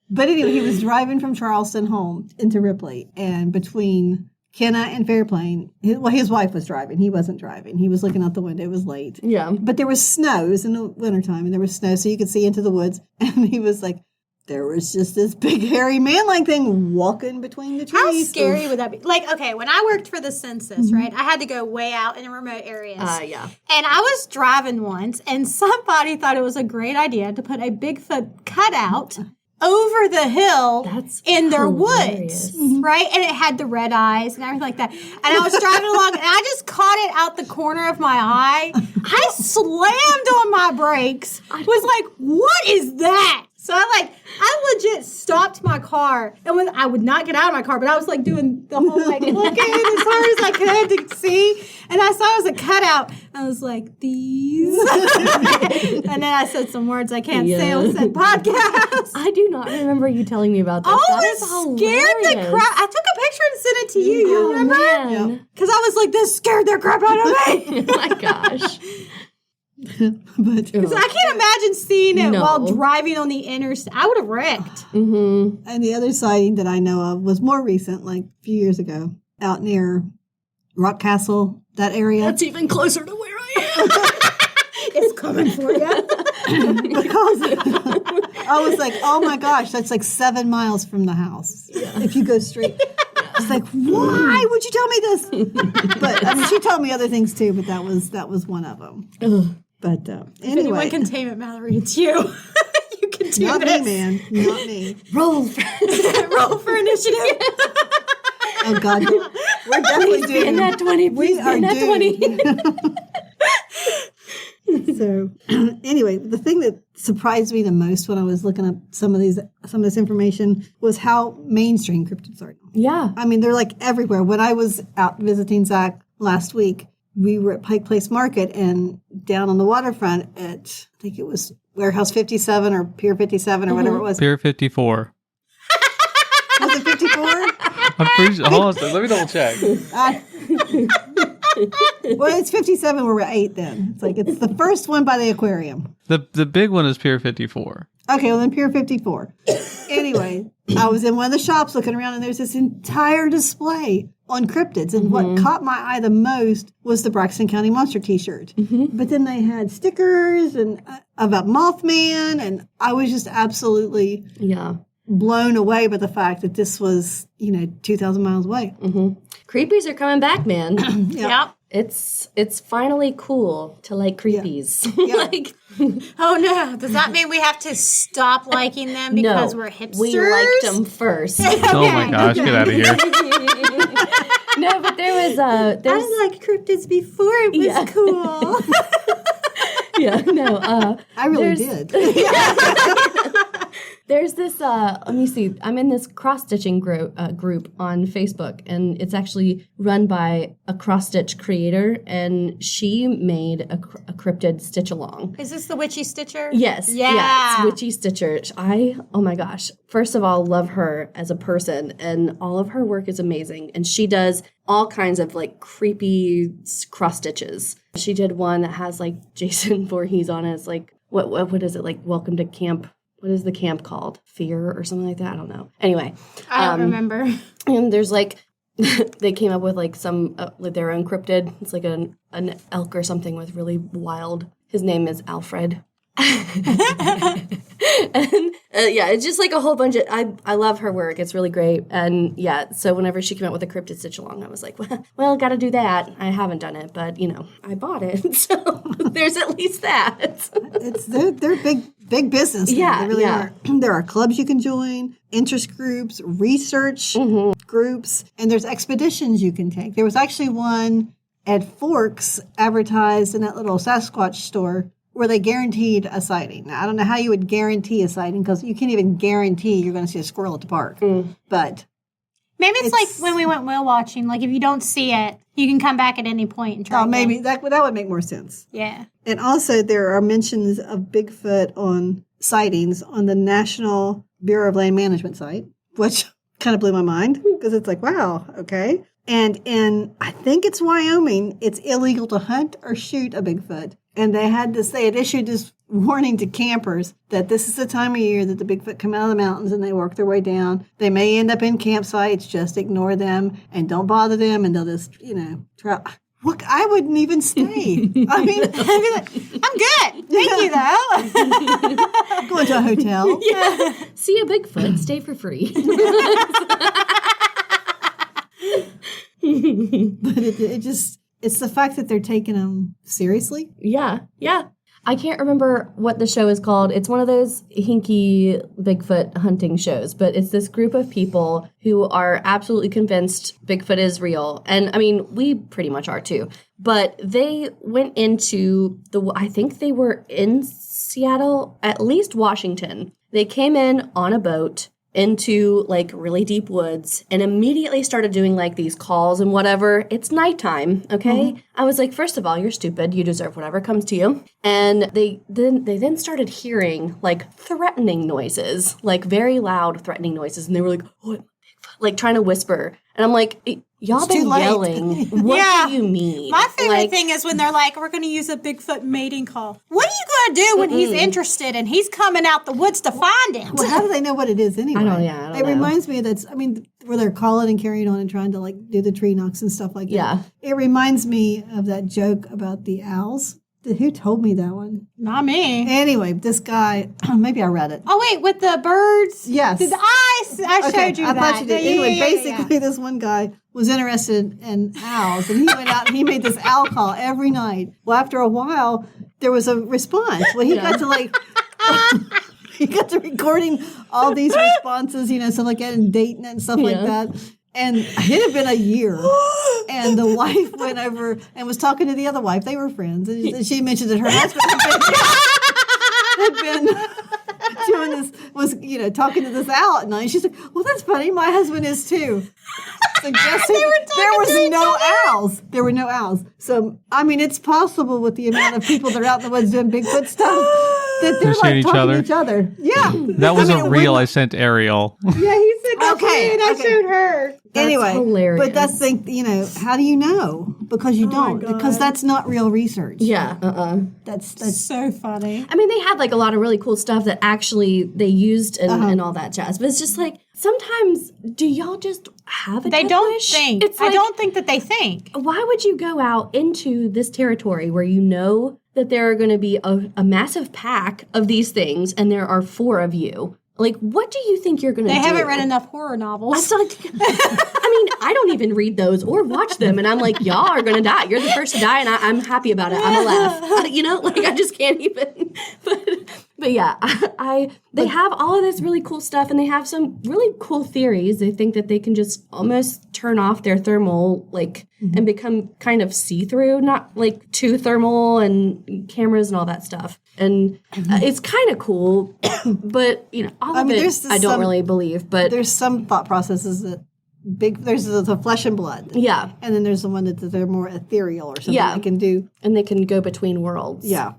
But anyway, he was driving from Charleston home into Ripley, and between Kenna and Fairplain, his wife was driving. He wasn't driving. He was looking out the window. It was late. Yeah. But there was snow. It was in the wintertime, and there was snow, so you could see into the woods. And he was like, there was just this big, hairy man-like thing walking between the trees. How scary would that be? Like, okay, when I worked for the census, right, I had to go way out in remote areas. Yeah. And I was driving once, and somebody thought it was a great idea to put a Bigfoot cutout over the hill That's in their hilarious. woods, right? And it had the red eyes and everything like that. And I was driving along, and I just caught it out the corner of my eye. I slammed on my brakes. Was like, what is that? So I legit stopped my car, and I would not get out of my car, but I was like doing the whole like looking as hard as I could to see, and I saw it was a cutout. I was like, these, and then I said some words I can't say on said podcast. I do not remember you telling me about this. Oh, That it is scared the hilarious. crap. I took a picture and sent it to you. You Oh, remember? man. Because I was like, this scared the crap out of me. Oh, my gosh. But So I can't imagine seeing it No. while driving on the interstate. I would have wrecked. Mm-hmm. and the other sighting that I know of was more recent, like a few years ago, out near Rock Castle, that area. That's even closer to where I It's coming for you. Because I was like, oh my gosh, that's like 7 miles from the house. If you go straight. It's like, why would you tell me this? But I mean, she told me other things too, but that was one of them. am. But If anyone anyway, can tame it, Mallory, it's you. You can do not this. me, man, not me. Roll. Roll for initiative. Oh God, we're definitely In doing that 20. Please are in that doomed. 20. So anyway, the thing that surprised me the most when I was looking up some of this information was how mainstream cryptids are. Yeah. I mean, they're like everywhere. When I was out visiting Zach last week, we were at Pike Place Market and down on the waterfront at, I think it was Warehouse 57 or Pier 57 or whatever it was. Pier 54. Was it 54? I'm pretty sure. Hold on a second. Let me double check. Well, it's 57 where we're 8 then. It's like, it's the first one by the aquarium. The big one is Pier 54. Okay, well then Pier 54. Anyway, I was in one of the shops looking around and there's this entire display on cryptids. And what caught my eye the most was the Braxton County Monster t-shirt. But then they had stickers and about Mothman, and I was just absolutely blown away by the fact that this was, 2,000 miles away. Creepies are coming back, man. Yep. It's finally cool to like creepies. Like, oh no, does that mean we have to stop liking them because we're hipsters? We liked them first. Oh my gosh, get out of here. No, but there was I liked cryptids before it was cool. I really did. There's this, let me see, I'm in this cross-stitching group on Facebook, and it's actually run by a cross-stitch creator, and she made a cryptid stitch-along. Is this the Witchy Stitcher? Yes. Yeah. Yeah, it's Witchy Stitcher. Oh my gosh. First of all, love her as a person, and all of her work is amazing, and she does all kinds of, like, creepy cross-stitches. She did one that has, like, Jason Voorhees on it. It's like, what is it, like, welcome to camp. What is the camp called? Fear or something like that? I don't know. Anyway. I don't remember. And there's like, they came up with like some, like their own cryptid. It's like an elk or something with really wild, his name is Alfred. And it's just like a whole bunch of, I love her work. It's really great. And so whenever she came out with a cryptid stitch along, I was like, well, got to do that. I haven't done it, but I bought it. So there's at least that. They're big business. Yeah, they really are. There are clubs you can join, interest groups, research groups, and there's expeditions you can take. There was actually one at Forks advertised in that little Sasquatch store where they guaranteed a sighting. Now, I don't know how you would guarantee a sighting because you can't even guarantee you're going to see a squirrel at the park. But maybe it's like when we went whale watching. Like if you don't see it, you can come back at any point and try. Oh, maybe that would make more sense. Yeah. And also there are mentions of Bigfoot on sightings on the National Bureau of Land Management site, which kind of blew my mind because it's like, wow, okay. And in, I think it's Wyoming, it's illegal to hunt or shoot a Bigfoot. And they had issued this warning to campers that this is the time of year that the Bigfoot come out of the mountains and they work their way down. They may end up in campsites, just ignore them and don't bother them and they'll just, try. Look, I wouldn't even stay. I mean, I'd be like, I'm good. Thank you, though. Going to a hotel. Yeah. See a Bigfoot, stay for free. But it's the fact that they're taking them seriously. Yeah. I can't remember what the show is called. It's one of those hinky Bigfoot hunting shows, but it's this group of people who are absolutely convinced Bigfoot is real. And I mean, we pretty much are too. But they went into I think they were in Seattle, at least Washington. They came in on a boat into like really deep woods and immediately started doing like these calls and whatever. It's nighttime, okay? I was like, first of all, you're stupid. You deserve whatever comes to you. And they then started hearing like threatening noises, like very loud threatening noises. And they were like, oh, like trying to whisper. And I'm like, y'all been yelling. What do you mean? My favorite thing is when they're like, we're going to use a Bigfoot mating call. What are you going to do when he's interested and he's coming out the woods to find him? Well, how do they know what it is anyway? I don't know. It reminds me of where they're calling and carrying on and trying to like do the tree knocks and stuff like that. Yeah. It reminds me of that joke about the owls. Who told me that one? Not me. Anyway, this guy, maybe I read it. Oh, wait, with the birds? Yes. I showed you that. I thought you did. Anyway, basically, this one guy was interested in owls, and he went out and he made this owl call every night. Well, after a while, there was a response. Well, he got to he got to recording all these responses, stuff like that, and dating it and stuff like that. And it had been a year, and the wife went over and was talking to the other wife. They were friends, and she mentioned that her husband had been doing this, was talking to this owl at night. She's like, "Well, that's funny. My husband is too." So guess there was no owls. There were no owls. So I mean, it's possible with the amount of people that are out in the woods doing Bigfoot stuff that they're like talking to each other. Yeah, That was a reel I sent Ariel. Yeah, he said Okay, I showed her. Anyway, hilarious. but that's the thing, how do you know? Because you don't. Because that's not real research. Yeah. That's So funny. I mean, they had like a lot of really cool stuff that actually they used and all that jazz. But it's just like sometimes, do y'all just have a They death don't wish? think. It's I like, don't think that they think. why would you go out into this territory where you know that there are going to be a massive pack of these things and there are 4 of you? Like, what do you think you're going to do? They haven't read enough horror I novels. saw. I mean, I don't even read those or watch them, and I'm like, y'all are gonna die. You're the first to die, and I'm happy about it. I'm gonna laugh. Like I just can't even. But yeah, they have all of this really cool stuff, and they have some really cool theories. They think that they can just almost turn off their thermal, and become kind of see-through, not like too thermal and cameras and all that stuff. And it's kind of cool, but all of it I don't really believe. But there's some thought processes that there's the flesh and blood. Yeah. And then there's the one that they're more ethereal or something. Yeah. They can do. And they can go between worlds. Yeah.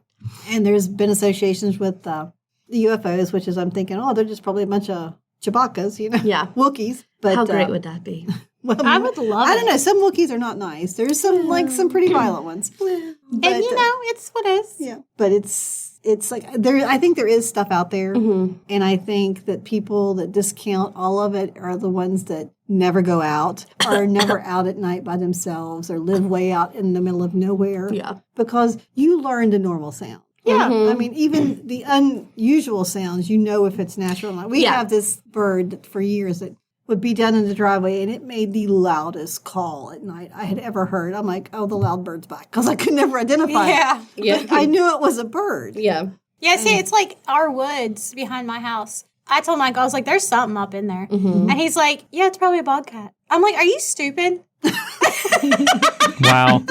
And there's been associations with the UFOs, which is I'm thinking, they're just probably a bunch of Chewbacca's, Yeah. Wookiees. But how great would that be? Well, I would love I don't know. Some Wookiees are not nice. There's some pretty violent ones. But, And it's what is. Yeah. But it's like I think there is stuff out there, and I think that people that discount all of it are the ones that never go out, or never out at night by themselves, or live way out in the middle of nowhere. Yeah. Because you learn the normal sound. Yeah. I mean, even the unusual sounds, if it's natural or not. We have this bird for years that would be down in the driveway, and it made the loudest call at night I had ever heard. I'm like, the loud bird's back, because I could never identify it. Yeah. But I knew it was a bird. Yeah. Yeah, see, it's like our woods behind my house. I told Michael, I was like, there's something up in there. And he's like, yeah, it's probably a bobcat. I'm like, are you stupid? Wow.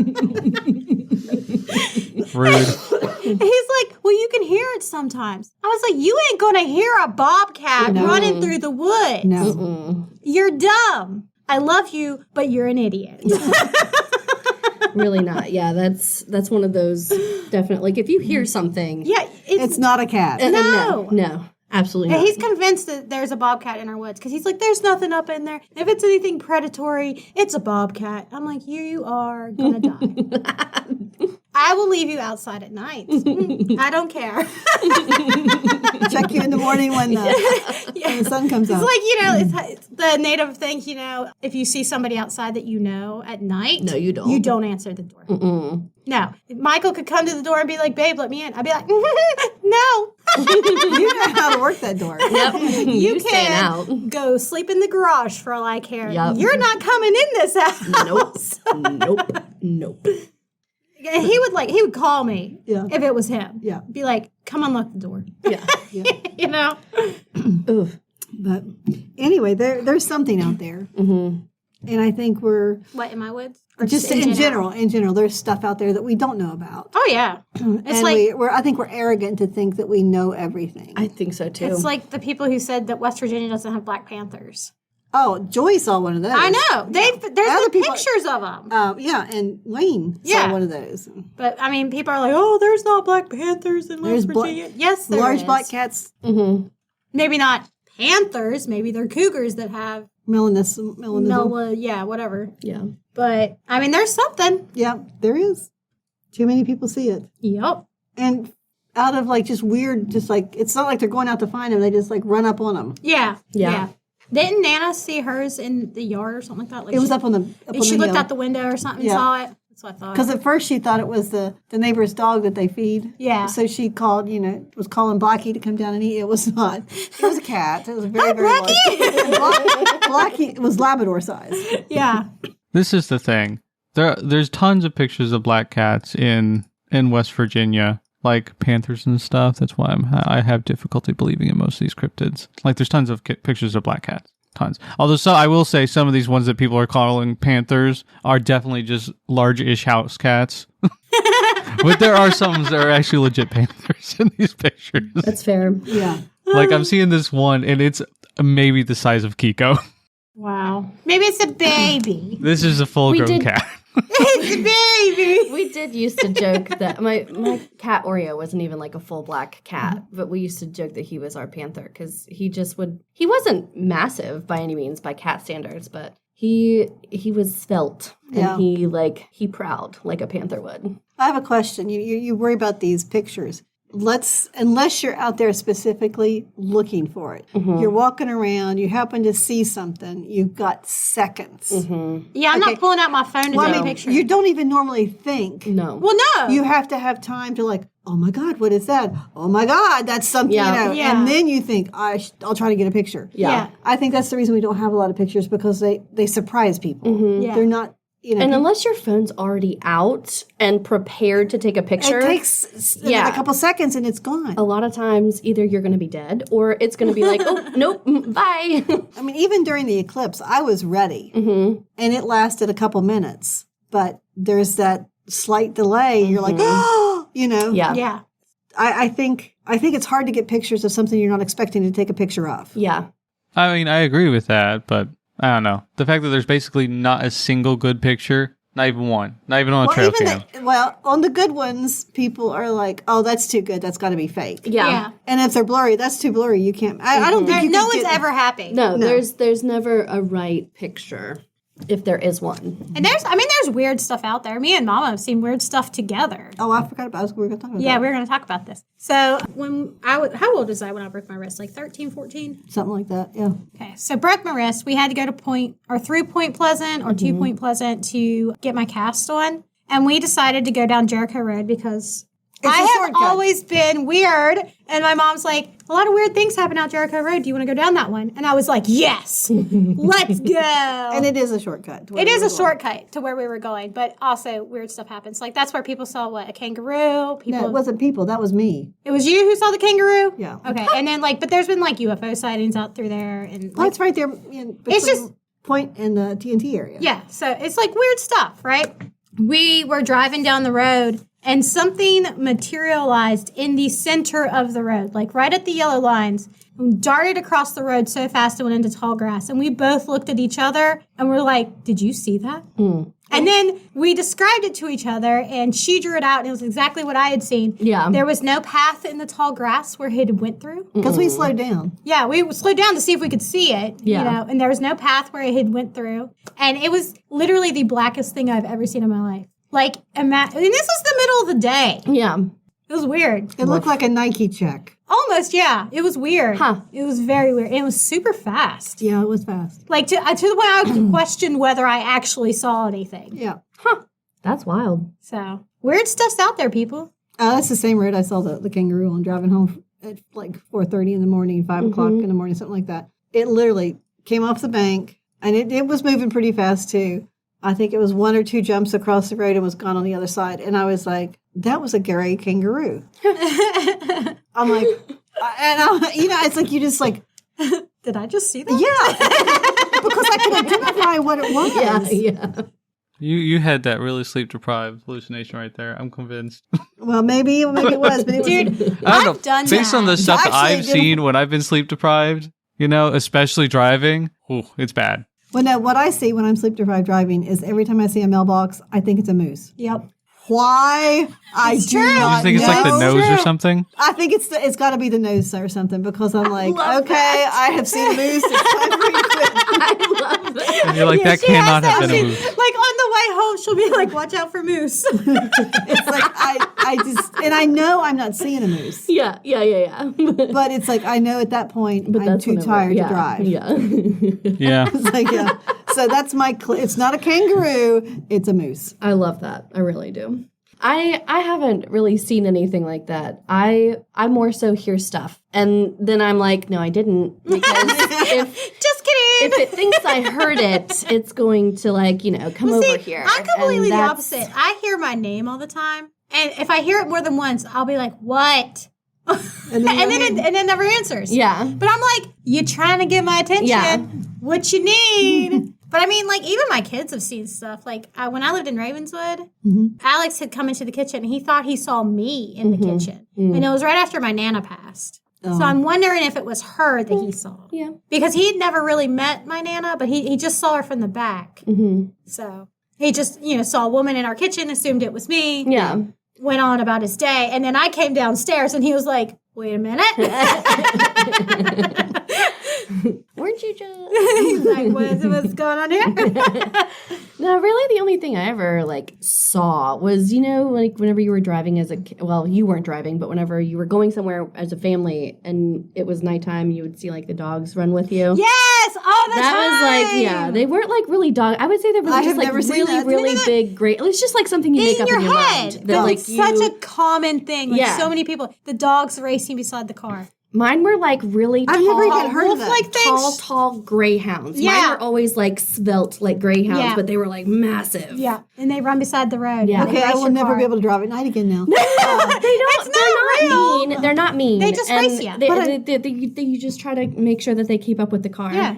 Rude. He's like, well, you can hear it sometimes. I was like, you ain't going to hear a bobcat running through the woods. No. You're dumb. I love you, but you're an idiot. Really not. Yeah, that's one of those definitely. Like if you hear something. Yeah, It's not a cat. No. Absolutely And not. he's convinced that there's a bobcat in our woods because he's like, there's nothing up in there. If it's anything predatory, it's a bobcat. I'm like, you are going to die. I will leave you outside at night. I don't care. Check you in the morning when the sun comes out. It's like, it's the native thing, if you see somebody outside that at night. No, you don't. You don't answer the door. No. Michael could come to the door and be like, babe, let me in. I'd be like, no. You know how to work that door. Yep. You staying can out. go sleep in the garage for all I care. Yep. You're not coming in this house. Nope. And he would call me if it was him. Yeah. Be like, come unlock the door. Yeah. Oof. But anyway, there's something out there. And I think we're What, in my woods? just in general, there's stuff out there that we don't know about. Oh, yeah. It's And like I think we're arrogant to think that we know everything. I think so too. it's like the people who said that West Virginia doesn't have Black Panthers. Oh, Joy saw one of those. I know. There's Other been people- pictures of them. And Wayne Yeah. saw one of those. But, I mean, people are like, oh, there's not Black Panthers in There's West Virginia. Yes, there Large is. black cats, Maybe not panthers. Maybe they're cougars that have melanism. whatever. Yeah. But, I mean, there's something. Yeah, there is. Too many people see it. Yep. And out of just weird, it's not like they're going out to find them. They just run up on them. Yeah. Yeah. Didn't Nana see hers in the yard or something like that? Like It was up on the she looked hill. out the window or something and Yeah. saw it. That's what I thought. Because at first she thought it was the neighbor's dog that they feed. Yeah. So she called, was calling Blackie to come down and eat. It was not. It was a cat. It was a very, very large. Blackie, it was Labrador size. Yeah. This is the thing. There's tons of pictures of black cats in West Virginia, like panthers and stuff. That's why I have difficulty believing in most of these cryptids. Like there's tons of pictures of black cats. Tons. Although I will say some of these ones that people are calling panthers are definitely just large-ish house cats. But there are some that are actually legit panthers in these pictures. That's fair. Yeah. Like I'm seeing this one and it's maybe the size of Kiko. Wow. Maybe it's a baby. This is a full-grown cat. It's a baby. We did used to joke that my cat Oreo wasn't even like a full black cat, but we used to joke that he was our panther because he wasn't massive by any means by cat standards, but he was svelte and he prowled like a panther would. I have a question. You worry about these pictures. Unless you're out there specifically looking for it. You're walking around, you happen to see something, you've got seconds. Yeah, I'm not pulling out my phone to take a picture. You don't even normally think. No. Well, no. You have to have time to like, oh my God, what is that? Oh my God, that's something, Yeah. And then you think, I'll try to get a picture. Yeah. I think that's the reason we don't have a lot of pictures because they surprise people. Yeah. They're not, And unless your phone's already out and prepared to take a picture, it takes a couple seconds and it's gone. a lot of times either you're going to be dead or it's going to be like, oh, nope, bye. I mean, even during the eclipse, I was ready. And it lasted a couple minutes. But there's that slight delay. You're like, oh, Yeah. Yeah. I think it's hard to get pictures of something you're not expecting to take a picture of. Yeah. I mean, I agree with that, but I don't know. The fact that there's basically not a single good picture, not even one, not even on a trail cam. On the good ones, people are like, oh, that's too good. That's got to be fake. Yeah. And if they're blurry, that's too blurry. You can't. I don't think No one's ever happy. No, there's never a right picture if there is one. And there's weird stuff out there. Me and Mama have seen weird stuff together. Oh, I forgot about. We were going to talk about. Yeah, that. we were going to talk about this. So how old was I when I broke my wrist? Like 13, 14? Something like that. Yeah. Okay, so broke my wrist. We had to go to through Point Pleasant or to Point Pleasant to get my cast on. And we decided to go down Jericho Road because I have shortcut. always been weird. And my mom's like, a lot of weird things happen out Jericho Road. Do you want to go down that one? And I was like, yes, let's go. And it is a shortcut. It is a shortcut to where we were going, but also weird stuff happens. Like that's where people saw a kangaroo. No, it wasn't people. That was me. It was you who saw the kangaroo? Yeah. Okay. And then but there's been UFO sightings out through there, and Well, it's right there. It's just Point and the TNT area. yeah. So it's weird stuff, right? We were driving down the road. And something materialized in the center of the road, like right at the yellow lines, and darted across the road so fast it went into tall grass. And we both looked at each other and we're like, did you see that? And then we described it to each other and she drew it out and it was exactly what I had seen. Yeah. There was no path in the tall grass where it went through. Because we slowed down. Yeah, we slowed down to see if we could see it, Yeah. and there was no path where it had went through. And it was literally the blackest thing I've ever seen in my life. And this was the middle of the day. Yeah. It was weird. It looked like a Nike check. Almost, yeah. It was weird. Huh. It was very weird. And it was super fast. Yeah, it was fast. To the point I questioned whether I actually saw anything. Yeah. That's wild. So, weird stuff's out there, people. That's the same road I saw the kangaroo on driving home at 4:30 in the morning, 5 o'clock in the morning, something like that. It literally came off the bank, and it was moving pretty fast, too. I think it was 1 or 2 jumps across the road and was gone on the other side. And I was like, that was a gray kangaroo. I'm like, it's like you just like. Did I just see that? Yeah. Because I could identify what it was. Yeah. You had that really sleep deprived hallucination right there. I'm convinced. Well, maybe it was, but it Dude, was. I don't I've done Based that. on the stuff that Actually, I've seen when I've been sleep deprived, especially driving, it's bad. Well, no, what I see when I'm sleep deprived driving is every time I see a mailbox, I think it's a moose. Yep. Why? I do true. You not just think it's like the know. nose or something? I think it's got to be the nose or something because I'm like, okay, I have seen a moose. It's time for you to quit. I love that. And you're like, that She cannot has have that. been a moose. Like on the way home, she'll be like, watch out for moose. It's like I just, and I know I'm not seeing a moose, Yeah. but it's like I know at that point I'm too tired to drive. Yeah. Yeah. It's like, yeah. So that's it's not a kangaroo, it's a moose. I love that. I really do. I haven't really seen anything like that. I more so hear stuff. And then I'm like, no, I didn't. Because Just kidding. if it thinks I heard it, it's going to come over here. I'm completely And the that's- opposite. I hear my name all the time. And if I hear it more than once, I'll be like, what? And then, and then never answers. Yeah. But I'm like, you're trying to get my attention. Yeah. What you need? But I mean, even my kids have seen stuff. When I lived in Ravenswood, Alex had come into the kitchen and he thought he saw me in the kitchen. And it was right after my Nana passed. So I'm wondering if it was her that he saw. Yeah. Because he'd never really met my Nana, but he just saw her from the back. So. He just, saw a woman in our kitchen, assumed it was me. Yeah. Went on about his day. And then I came downstairs and he was like, wait a minute. Weren't you just? He's like, what's going on here? No, really the only thing I ever saw was, like whenever you were driving you weren't driving, but whenever you were going somewhere as a family and it was nighttime, you would see the dogs run with you. Yes, all the time. That was they weren't really dog. I would say they were just really big, great. It was just something you make up in your head. mind. That's such a common thing. So many people, the dogs racing beside the car. Mine were really tall. I've never even heard of that. Things. Tall greyhounds. Yeah. Mine were always svelte greyhounds, but they were massive. Yeah, and they run beside the road. Yeah. Okay, I will never be able to drive at night again now. They don't. They're not mean. They're not mean. They just race you. You just try to make sure that they keep up with the car. Yeah.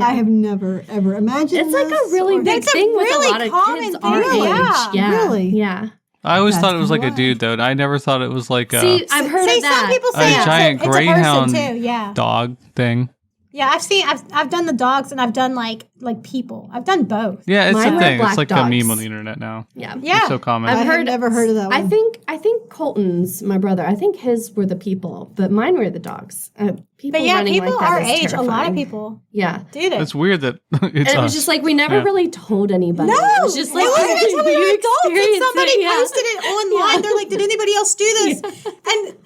I have never ever imagined. It's a really big thing with a lot of kids our age. Yeah. Really? Yeah. I always thought it was a dude, though. I never thought it was like See, I've heard of that. Some people say a giant it's greyhound a person too. Yeah. dog thing. Yeah, I've done the dogs and I've done like people. I've done both. Yeah, it's Mine a were thing. black It's like dogs. a meme on the internet now. Yeah. It's so common. I've never heard of that one. I think Colton's, my brother, I think his were the people, but mine were the dogs. People running people like that our is age, terrifying. a lot of people Yeah. did it. It's weird that it's And it was us. just we never really told anybody. No, it was just it wasn't until we were adults and experienced somebody it, yeah. posted it online. They're like, "Did anybody else do this?" And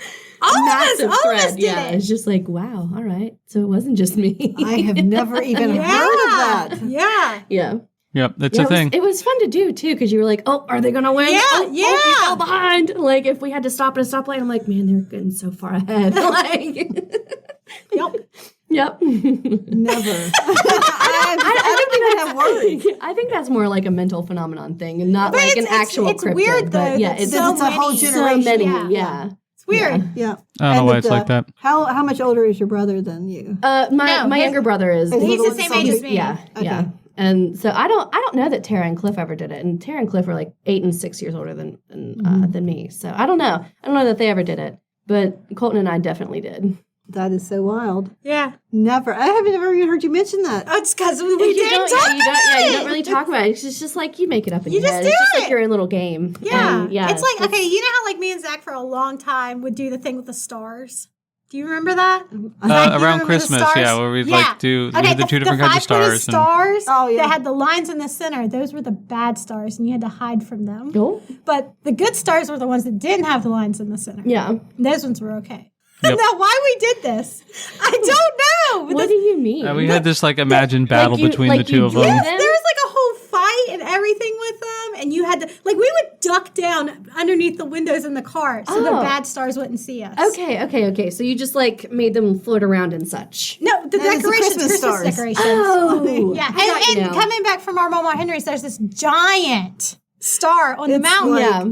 all Massive of us thread. did Yeah, it. it's just wow, all right. So it wasn't just me. I have never even heard of that. Yeah. Yeah. Yep, it's a thing. It was fun to do too because you were like, "Oh, are they gonna win? Yeah, oh, yeah. Oh, we fell behind." If we had to stop at a stoplight, I'm like, "Man, they're getting so far ahead." Yep. Yep. Never. I don't think that have words. I think that's more like a mental phenomenon thing, and not But an actual it's cryptid. weird though. But yeah, that it's so a whole many- generation. so many. Yeah. Yeah. It's weird. Yeah. I don't know why it's like that. How much older is your brother than you? My younger brother is. He's the same age as me. Yeah. Okay. Yeah. And so I don't know that Tara and Cliff ever did it, and Tara and Cliff are 8 and 6 years older than me. So I don't know. I don't know that they ever did it, but Colton and I definitely did. That is so wild. Yeah. Never. I haven't ever even heard you mention that. Oh, it's because we You didn't talk about it. you don't really talk about it. It's just you make it up in You your just head. do It's just it. like your little game. Yeah. And, yeah. It's like, okay, you know how me and Zach for a long time would do the thing with the stars? Do you remember that? Zach, you Around remember the Christmas, stars? yeah, where we'd do we had the two different kinds of five-pointed stars. stars Oh, yeah. that had the lines in the center. Those were the bad stars, and you had to hide from them. Oh. But the good stars were the ones that didn't have the lines in the center. Yeah. Those ones were okay. Yep. Now, why we did this, I don't know. What do you mean? We had this imagined battle between the two of them. Yes, there was a whole fight and everything with them, and you had to we would duck down underneath the windows in the car so the bad stars wouldn't see us. Okay. So you just made them float around and such. No, the That is the decorations, Christmas stars. decorations. Oh. Yeah, I got you and now. coming back from our Mama Henry's, there's this giant star on the mountain. Yeah.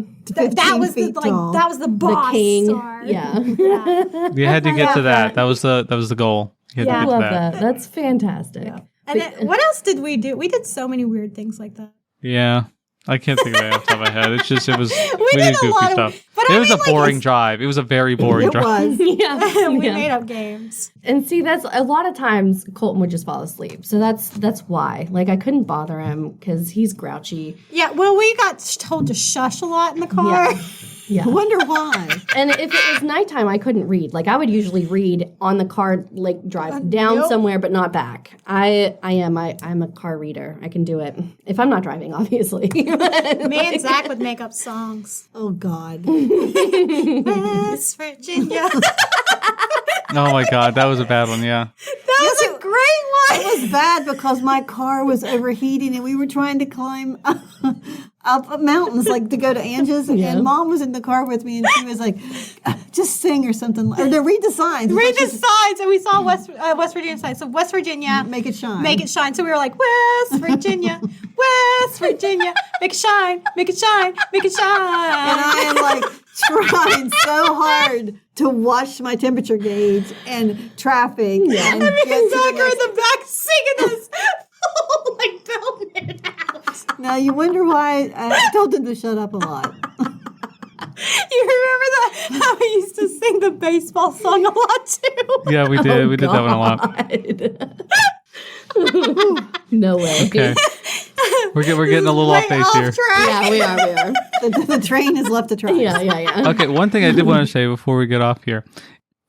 That was the 15 feet tall. that was the boss The king. star. Yeah. You had to get to that. That was the goal. You had Yeah. to I get to love that. that. That's fantastic. And then, what else did we do? We did so many weird things like that. Yeah. I can't think of it off the top of my head. It's just, we did did a goofy lot of- stuff. but It I was mean, a boring drive. It was a very boring It drive. was. Yeah. We Yeah. made up games. And see, that's a lot of times Colton would just fall asleep. So that's why. I couldn't bother him because he's grouchy. Yeah, well, we got told to shush a lot in the car. Yeah. I wonder why. And if it was nighttime, I couldn't read. I would usually read on the car, drive down nope. somewhere, but not back. I'm a car reader. I can do it if I'm not driving, obviously. Me and Zach would make up songs. Oh, God. West Virginia. Oh my God, that was a bad one. Yeah. That was a great one. It was bad because my car was overheating and we were trying to climb up mountains, to go to Angie's. Yeah. And Mom was in the car with me and she was like, just sing or something. Or to read the signs. Read the signs, and we saw West Virginia signs. So West Virginia, Make it shine. make it shine. So we were like, West Virginia, West Virginia, make it shine, make it shine, make it And shine. I am trying so hard to watch my temperature gauge and traffic. And And me get to and the Zach are next- in the back singing this, belting it out. Now you wonder why I told them to shut up a lot. You remember how we used to sing the baseball song a lot too? Yeah, we did. We did that one a lot. No way. Okay. We're getting a little off base here. Yeah, we are. The train has left the track. Yeah. Okay, one thing I did want to say before we get off here.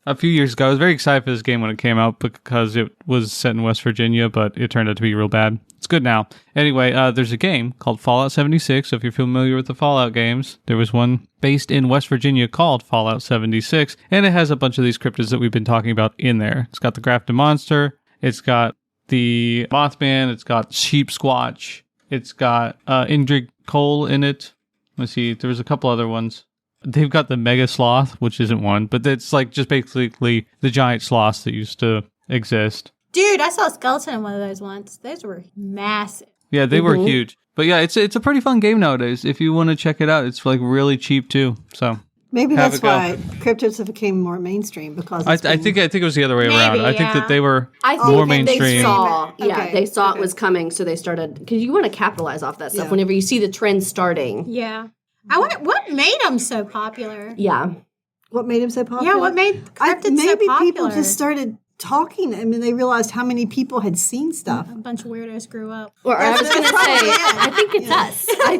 A few years ago, I was very excited for this game when it came out because it was set in West Virginia, but it turned out to be real bad. It's good now. Anyway, there's a game called Fallout 76. So if you're familiar with the Fallout games, there was one based in West Virginia called Fallout 76, and it has a bunch of these cryptids that we've been talking about in there. It's got the Grafton Monster, it's got the Mothman, it's got Sheepsquatch, it's got Indrid Coal in it. Let's see, there was a couple other ones. They've got the Mega Sloth, which isn't one, but it's like just basically the giant sloths that used to exist. Dude, I saw a skeleton in one of those once. Those were massive. Yeah, they were huge. But yeah, it's a pretty fun game nowadays. If you want to check it out, it's like really cheap too. So maybe have that's a go. why cryptids have became more mainstream because I think it was the other way around. Maybe, I think that they were I think more they mainstream. saw, Okay. they saw it was coming, so they started, because you want to capitalize off that stuff Yeah. whenever you see the trend starting. Yeah. I wonder what made them so popular. Yeah. what made them so popular. Yeah, what made cryptids so maybe popular? people just started talking. I mean, they realized how many people had seen stuff. A bunch of weirdos grew up. Or I was going to say, I think it's us. I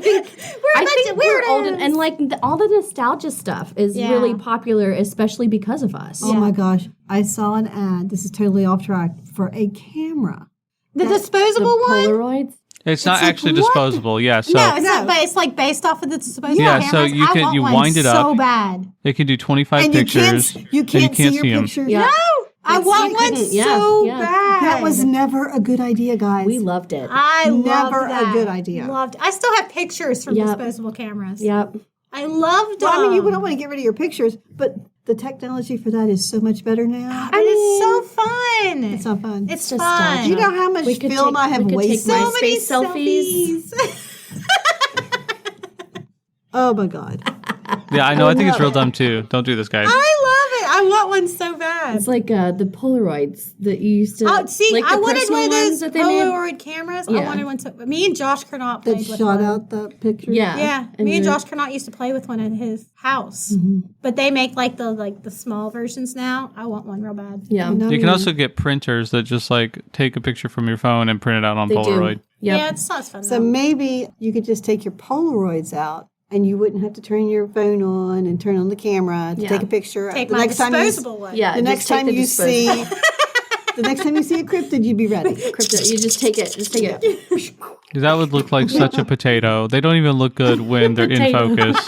think we're old, and like all the nostalgia stuff is Yeah. really popular, especially because of us. Oh my gosh. I saw an ad. This is totally off track for a camera. The The disposable one? Polaroids. It's not like, actually what? disposable. Yeah, so No, it's not, but it's like based off of the disposable Yeah, cameras. so you I can- want you one wind it up. so bad. it can do 25 And pictures. you can't see your them. pictures. Yeah. No, I It's- want you one couldn't- yeah, so yeah. bad. That was never a good idea, guys. We loved it. I Never loved a that. good idea. Loved. I still have pictures from Yep. disposable cameras. Yep. I loved them. Well, I mean, you don't want to get rid of your pictures, but the technology for that is so much better now. But it's so fun. It's not fun. It's just fun. Do you know how much We could film take- I have we could take wasted? so many MySpace selfies. Oh my God. Yeah, I know. I think it's real dumb too. Don't do this, guys. I love it. I want one so bad. It's like the Polaroids that you used to. Oh, see, like I the wanted personal one of ones those that they made. Polaroid cameras. I Yeah. wanted one so. Me and Josh Kernot That played with shot one. out the picture. Yeah. Yeah, And me and you're- Josh Kernot used to play with one at his house. Mm-hmm. But they make like the small versions now. I want one real bad. Yeah. You can also get printers that just like take a picture from your phone and print it out on They Polaroid. do. Yep. Yeah, it's not as fun. So though. maybe you could just take your Polaroids out and you wouldn't have to turn your phone on and turn on the camera to Yeah. take a picture. Take the my next time disposable one. Yeah. the just next take time the you see disposable. the next time you see a cryptid, you'd be ready. Crypto, you just take it. Just take it. That would look like such a potato. They don't even look good when they're in Potato. focus.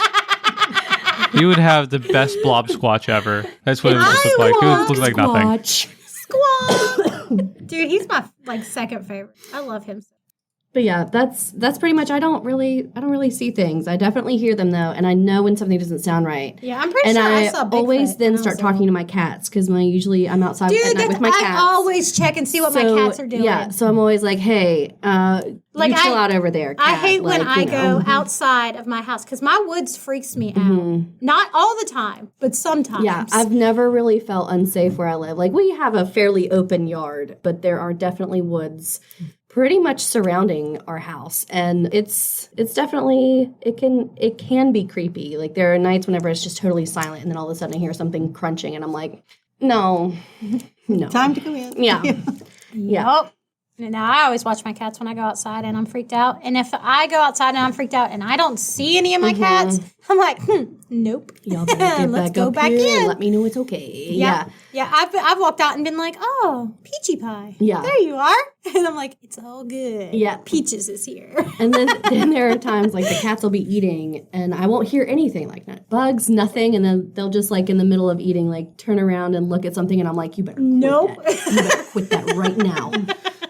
You would have the best blob squatch ever. That's what it would just look like. It would look like nothing. Watch. Squawk! Dude, he's my second favorite. I love him. But yeah, that's pretty much. I don't really see things. I definitely hear them though, and I know when something doesn't sound right. Yeah, I'm pretty And sure I I saw Bigfoot always then when I start was talking little. to my cats because I'm outside Dude, at night with my I cats. always check and see what my cats are doing. Yeah, so I'm always like, hey, Like, you chill I- out over there. I cat. hate when Like, I you know. go outside of my house because my woods freaks me out. Mm-hmm. Not all the time, but sometimes. Yeah, I've never really felt unsafe where I live. Like we have a fairly open yard, but there are definitely woods pretty much surrounding our house, and it's definitely it can be creepy. Like there are nights whenever it's just totally silent, and then all of a sudden I hear something crunching, and I'm like, no. Time to go in. Yeah. Yeah. Yep. Now, I always watch my cats when I go outside and I'm freaked out. And if I go outside and I'm freaked out and I don't see any of my cats, I'm like, nope. Y'all better get Let's back go up back here and in. let me know it's okay. Yeah. Yeah, I've walked out and been like, oh, Peachy Pie. Yeah. There you are. And I'm like, it's all good. Yeah. Peaches is here. And then there are times like the cats will be eating and I won't hear anything, like not bugs, nothing, and then they'll just like in the middle of eating like turn around and look at something and I'm like, you better quit Nope. that. You better quit that right now.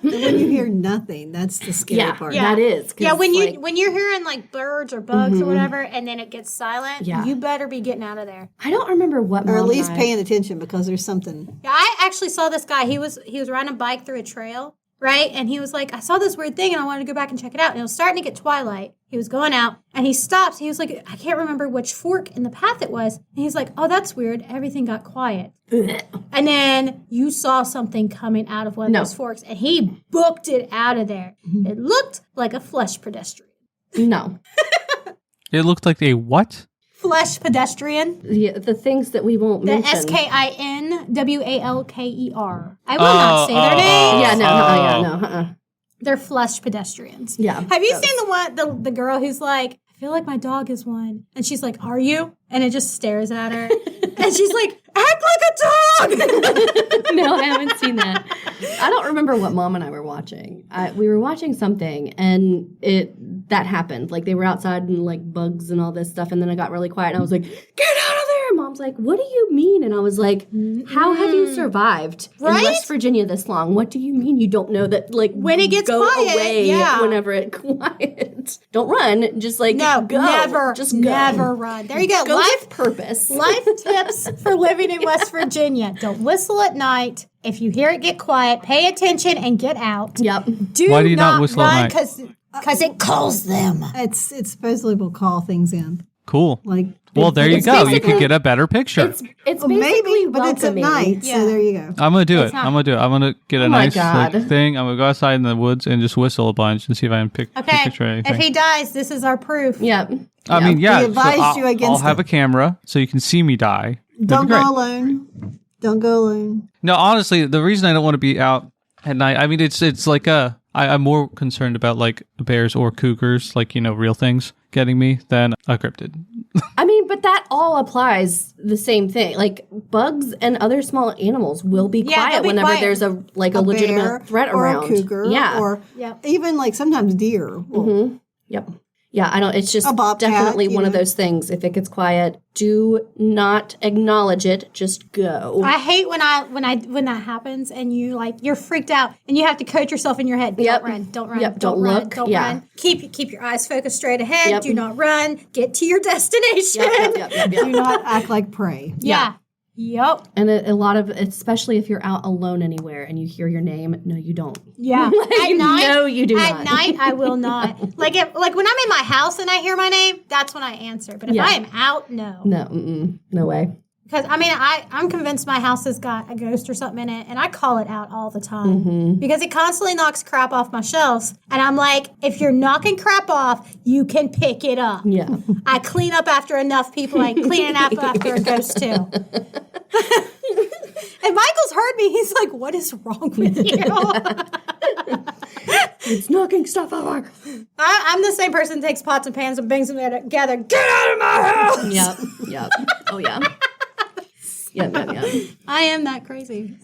And when you hear nothing, that's the scary part. That is. 'cause Yeah, when like, when you're hearing like birds or bugs or whatever, and then it gets silent, Yeah. you better be getting out of there. I don't remember what Or at Mom least and I- paying attention because there's something. Yeah, I actually saw this guy. He was riding a bike through a trail, right? And he was like, I saw this weird thing and I wanted to go back and check it out. And it was starting to get twilight. He was going out and he stops. He was like, I can't remember which fork in the path it was. And he's like, oh, that's weird. Everything got quiet. And then you saw something coming out of one of No. those forks and he booked it out of there. It looked like a flesh pedestrian. No. It looked like a what? Flesh pedestrian. The things that we won't The mention. SKINWALKER. I will not say their name. Yeah, no. They're flush pedestrians. Yeah. Have you seen the one, the girl who's like, I feel like my dog is one. And she's like, are you? And it just stares at her. And she's like, act like a dog! No, I haven't seen that. I don't remember what Mom and I were watching. We were watching something, and that happened. Like, they were outside and, like, bugs and all this stuff, and then I got really quiet, and I was like, get out of there! And Mom's like, what do you mean? And I was like, how have you survived in West Virginia this long? What do you mean you don't know that, like, when it gets go quiet, away yeah. whenever it quiet? Don't run. Just, like, No, go. never. Just go. Never run. There you go. Go with purpose. Life tips for living in West Virginia. Don't whistle at night. If you hear it get quiet, pay attention and get out. Yep. Why do you not whistle at night? Because it calls them. It's supposedly will call things in. Cool. Like, Well, there you it's go. You basically- could get a better picture. It's basically maybe, but it's at welcoming. night, Yeah. so there you go. I'm going to do it. It's not- I'm going to do it. I'm going to get a Oh my nice like, God. thing. I'm going to go outside in the woods and just whistle a bunch and see if I can pick a Okay. picture of anything. If he dies, this is our proof. Yep. I mean, yeah. We advised so you against I'll have it. a camera so you can see me die. That'd Don't be great. go alone. Don't go alone. No, honestly, the reason I don't want to be out at night, I mean, it's like I'm more concerned about like bears or cougars, like, real things getting me than a cryptid. I mean, but that all applies the same thing. Like, bugs and other small animals will be Yeah, quiet they'll be whenever quiet. there's a bear legitimate threat or around. a cougar, Yeah. or Yep. even like sometimes deer. will- Yep. Yeah, I don't. It's just A bobcat, definitely you one of know. those things. If it gets quiet, do not acknowledge it. Just go. I hate when that happens and you're freaked out and you have to coach yourself in your head. Yep. Don't run. Yep, don't run, look. Don't Yeah. run. Keep your eyes focused straight ahead. Yep. Do not run. Get to your destination. Yep. Do not act like prey. Yeah. Yep. And a lot of, especially if you're out alone anywhere and you hear your name, no, you don't. Yeah. Like, At night, no, you do At not. night, I will not. Like when I'm in my house and I hear my name, that's when I answer. But if Yeah. I am out, no. No, no way. Because, I mean, I'm convinced my house has got a ghost or something in it, and I call it out all the time. Because it constantly knocks crap off my shelves. And I'm like, if you're knocking crap off, you can pick it up. Yeah. I clean up after enough people. I clean it up after a ghost, too. And Michael's heard me. He's like, what is wrong with you? It's knocking stuff over. I'm the same person that takes pots and pans and bangs them together. Get out of my house! Yep. Oh, yeah. Yep. I am that crazy.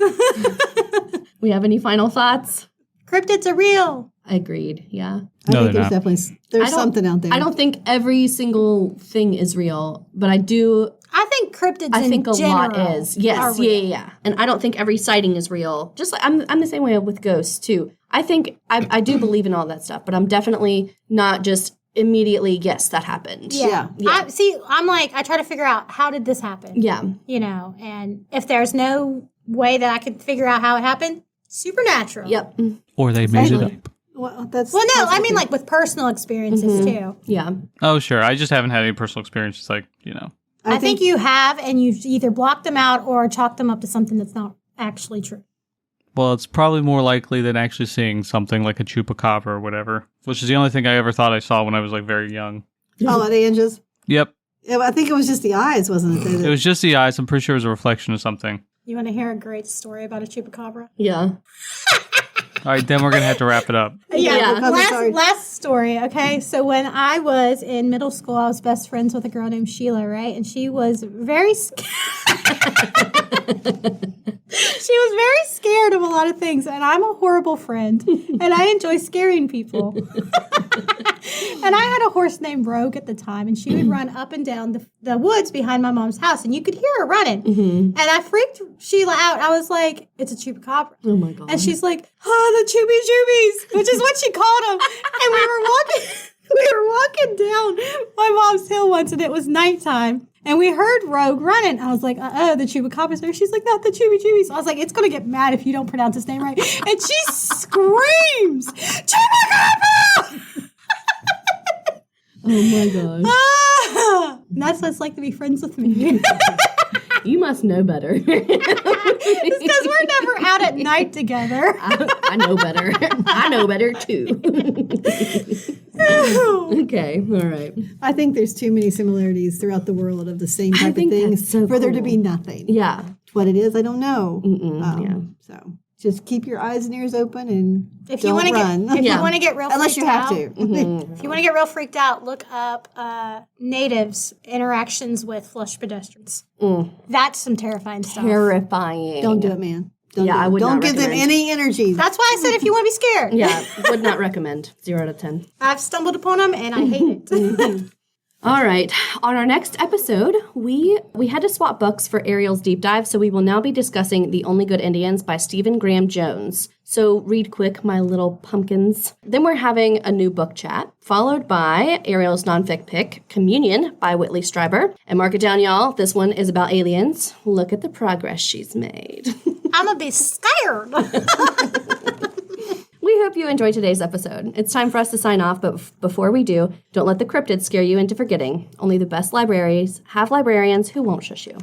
We have any final thoughts? Cryptids are real. Agreed. Yeah. I No, think they're there's not. definitely something out there. I don't think every single thing is real, but I think cryptids I in think a lot general is. Yes. are real. Yeah. And I don't think every sighting is real. Just like I'm the same way with ghosts too. I think I do believe in all that stuff, but I'm definitely not just immediately, yes, that happened. Yeah. I'm like, I try to figure out, how did this happen? Yeah. And if there's no way that I can figure out how it happened, supernatural. Yep. Or they made it up. Well, Well, no, I mean like with personal experiences too. Yeah. Oh, sure. I just haven't had any personal experiences like, I think you have, and you've either blocked them out or chalked them up to something that's not actually true. Well, it's probably more likely than actually seeing something like a chupacabra or whatever, which is the only thing I ever thought I saw when I was like very young. Oh, the Anges. Yep. Yeah, I think it was just the eyes, wasn't it? It was just the eyes. I'm pretty sure it was a reflection of something. You want to hear a great story about a chupacabra? Yeah. All right, then we're going to have to wrap it up. Yeah. Last story, okay? So when I was in middle school, I was best friends with a girl named Sheila, right? And she was very She was very scared of a lot of things, and I'm a horrible friend, and I enjoy scaring people. And I had a horse named Rogue at the time, and she would run up and down the woods behind my mom's house, and you could hear her running. And I freaked Sheila out. I was like, it's a chupacabra. Oh my God. And she's like, the Chubeejubees, which is what she called them. And we were walking down my mom's hill once, and it was nighttime. And we heard Rogue running. I was like, the Chubacabra's there. She's like, not the Chubeejubees. I was like, it's going to get mad if you don't pronounce his name right. And she screams, Chupacabra! Oh my gosh. And that's what it's like to be friends with me. You must know better. It's because we're never out at night together. I know better. I know better too. Okay, all right. I think there's too many similarities throughout the world of the same type of think things that's so for there to cool. be nothing. Yeah. What it is, I don't know. yeah. So Just keep your eyes and ears open and If don't you want to run. get, if you want to get real Unless freaked you have out, to. if you want to get real freaked out, look up natives' interactions with flush pedestrians. That's some terrifying stuff. Terrifying. Don't do it, man. Don't Yeah, do it. I would Don't not give them recommend. any energy. That's why I said if you want to be scared. Yeah, would not recommend. 0 out of 10. I've stumbled upon them and I hate it. All right. On our next episode, we had to swap books for Ariel's deep dive, so we will now be discussing The Only Good Indians by Stephen Graham Jones. So read quick, my little pumpkins. Then we're having a new book chat, followed by Ariel's nonfic pick, Communion by Whitley Strieber. And mark it down, y'all. This one is about aliens. Look at the progress she's made. I'm going to be scared. We hope you enjoyed today's episode. It's time for us to sign off, but before we do, don't let the cryptids scare you into forgetting. Only the best libraries have librarians who won't shush you.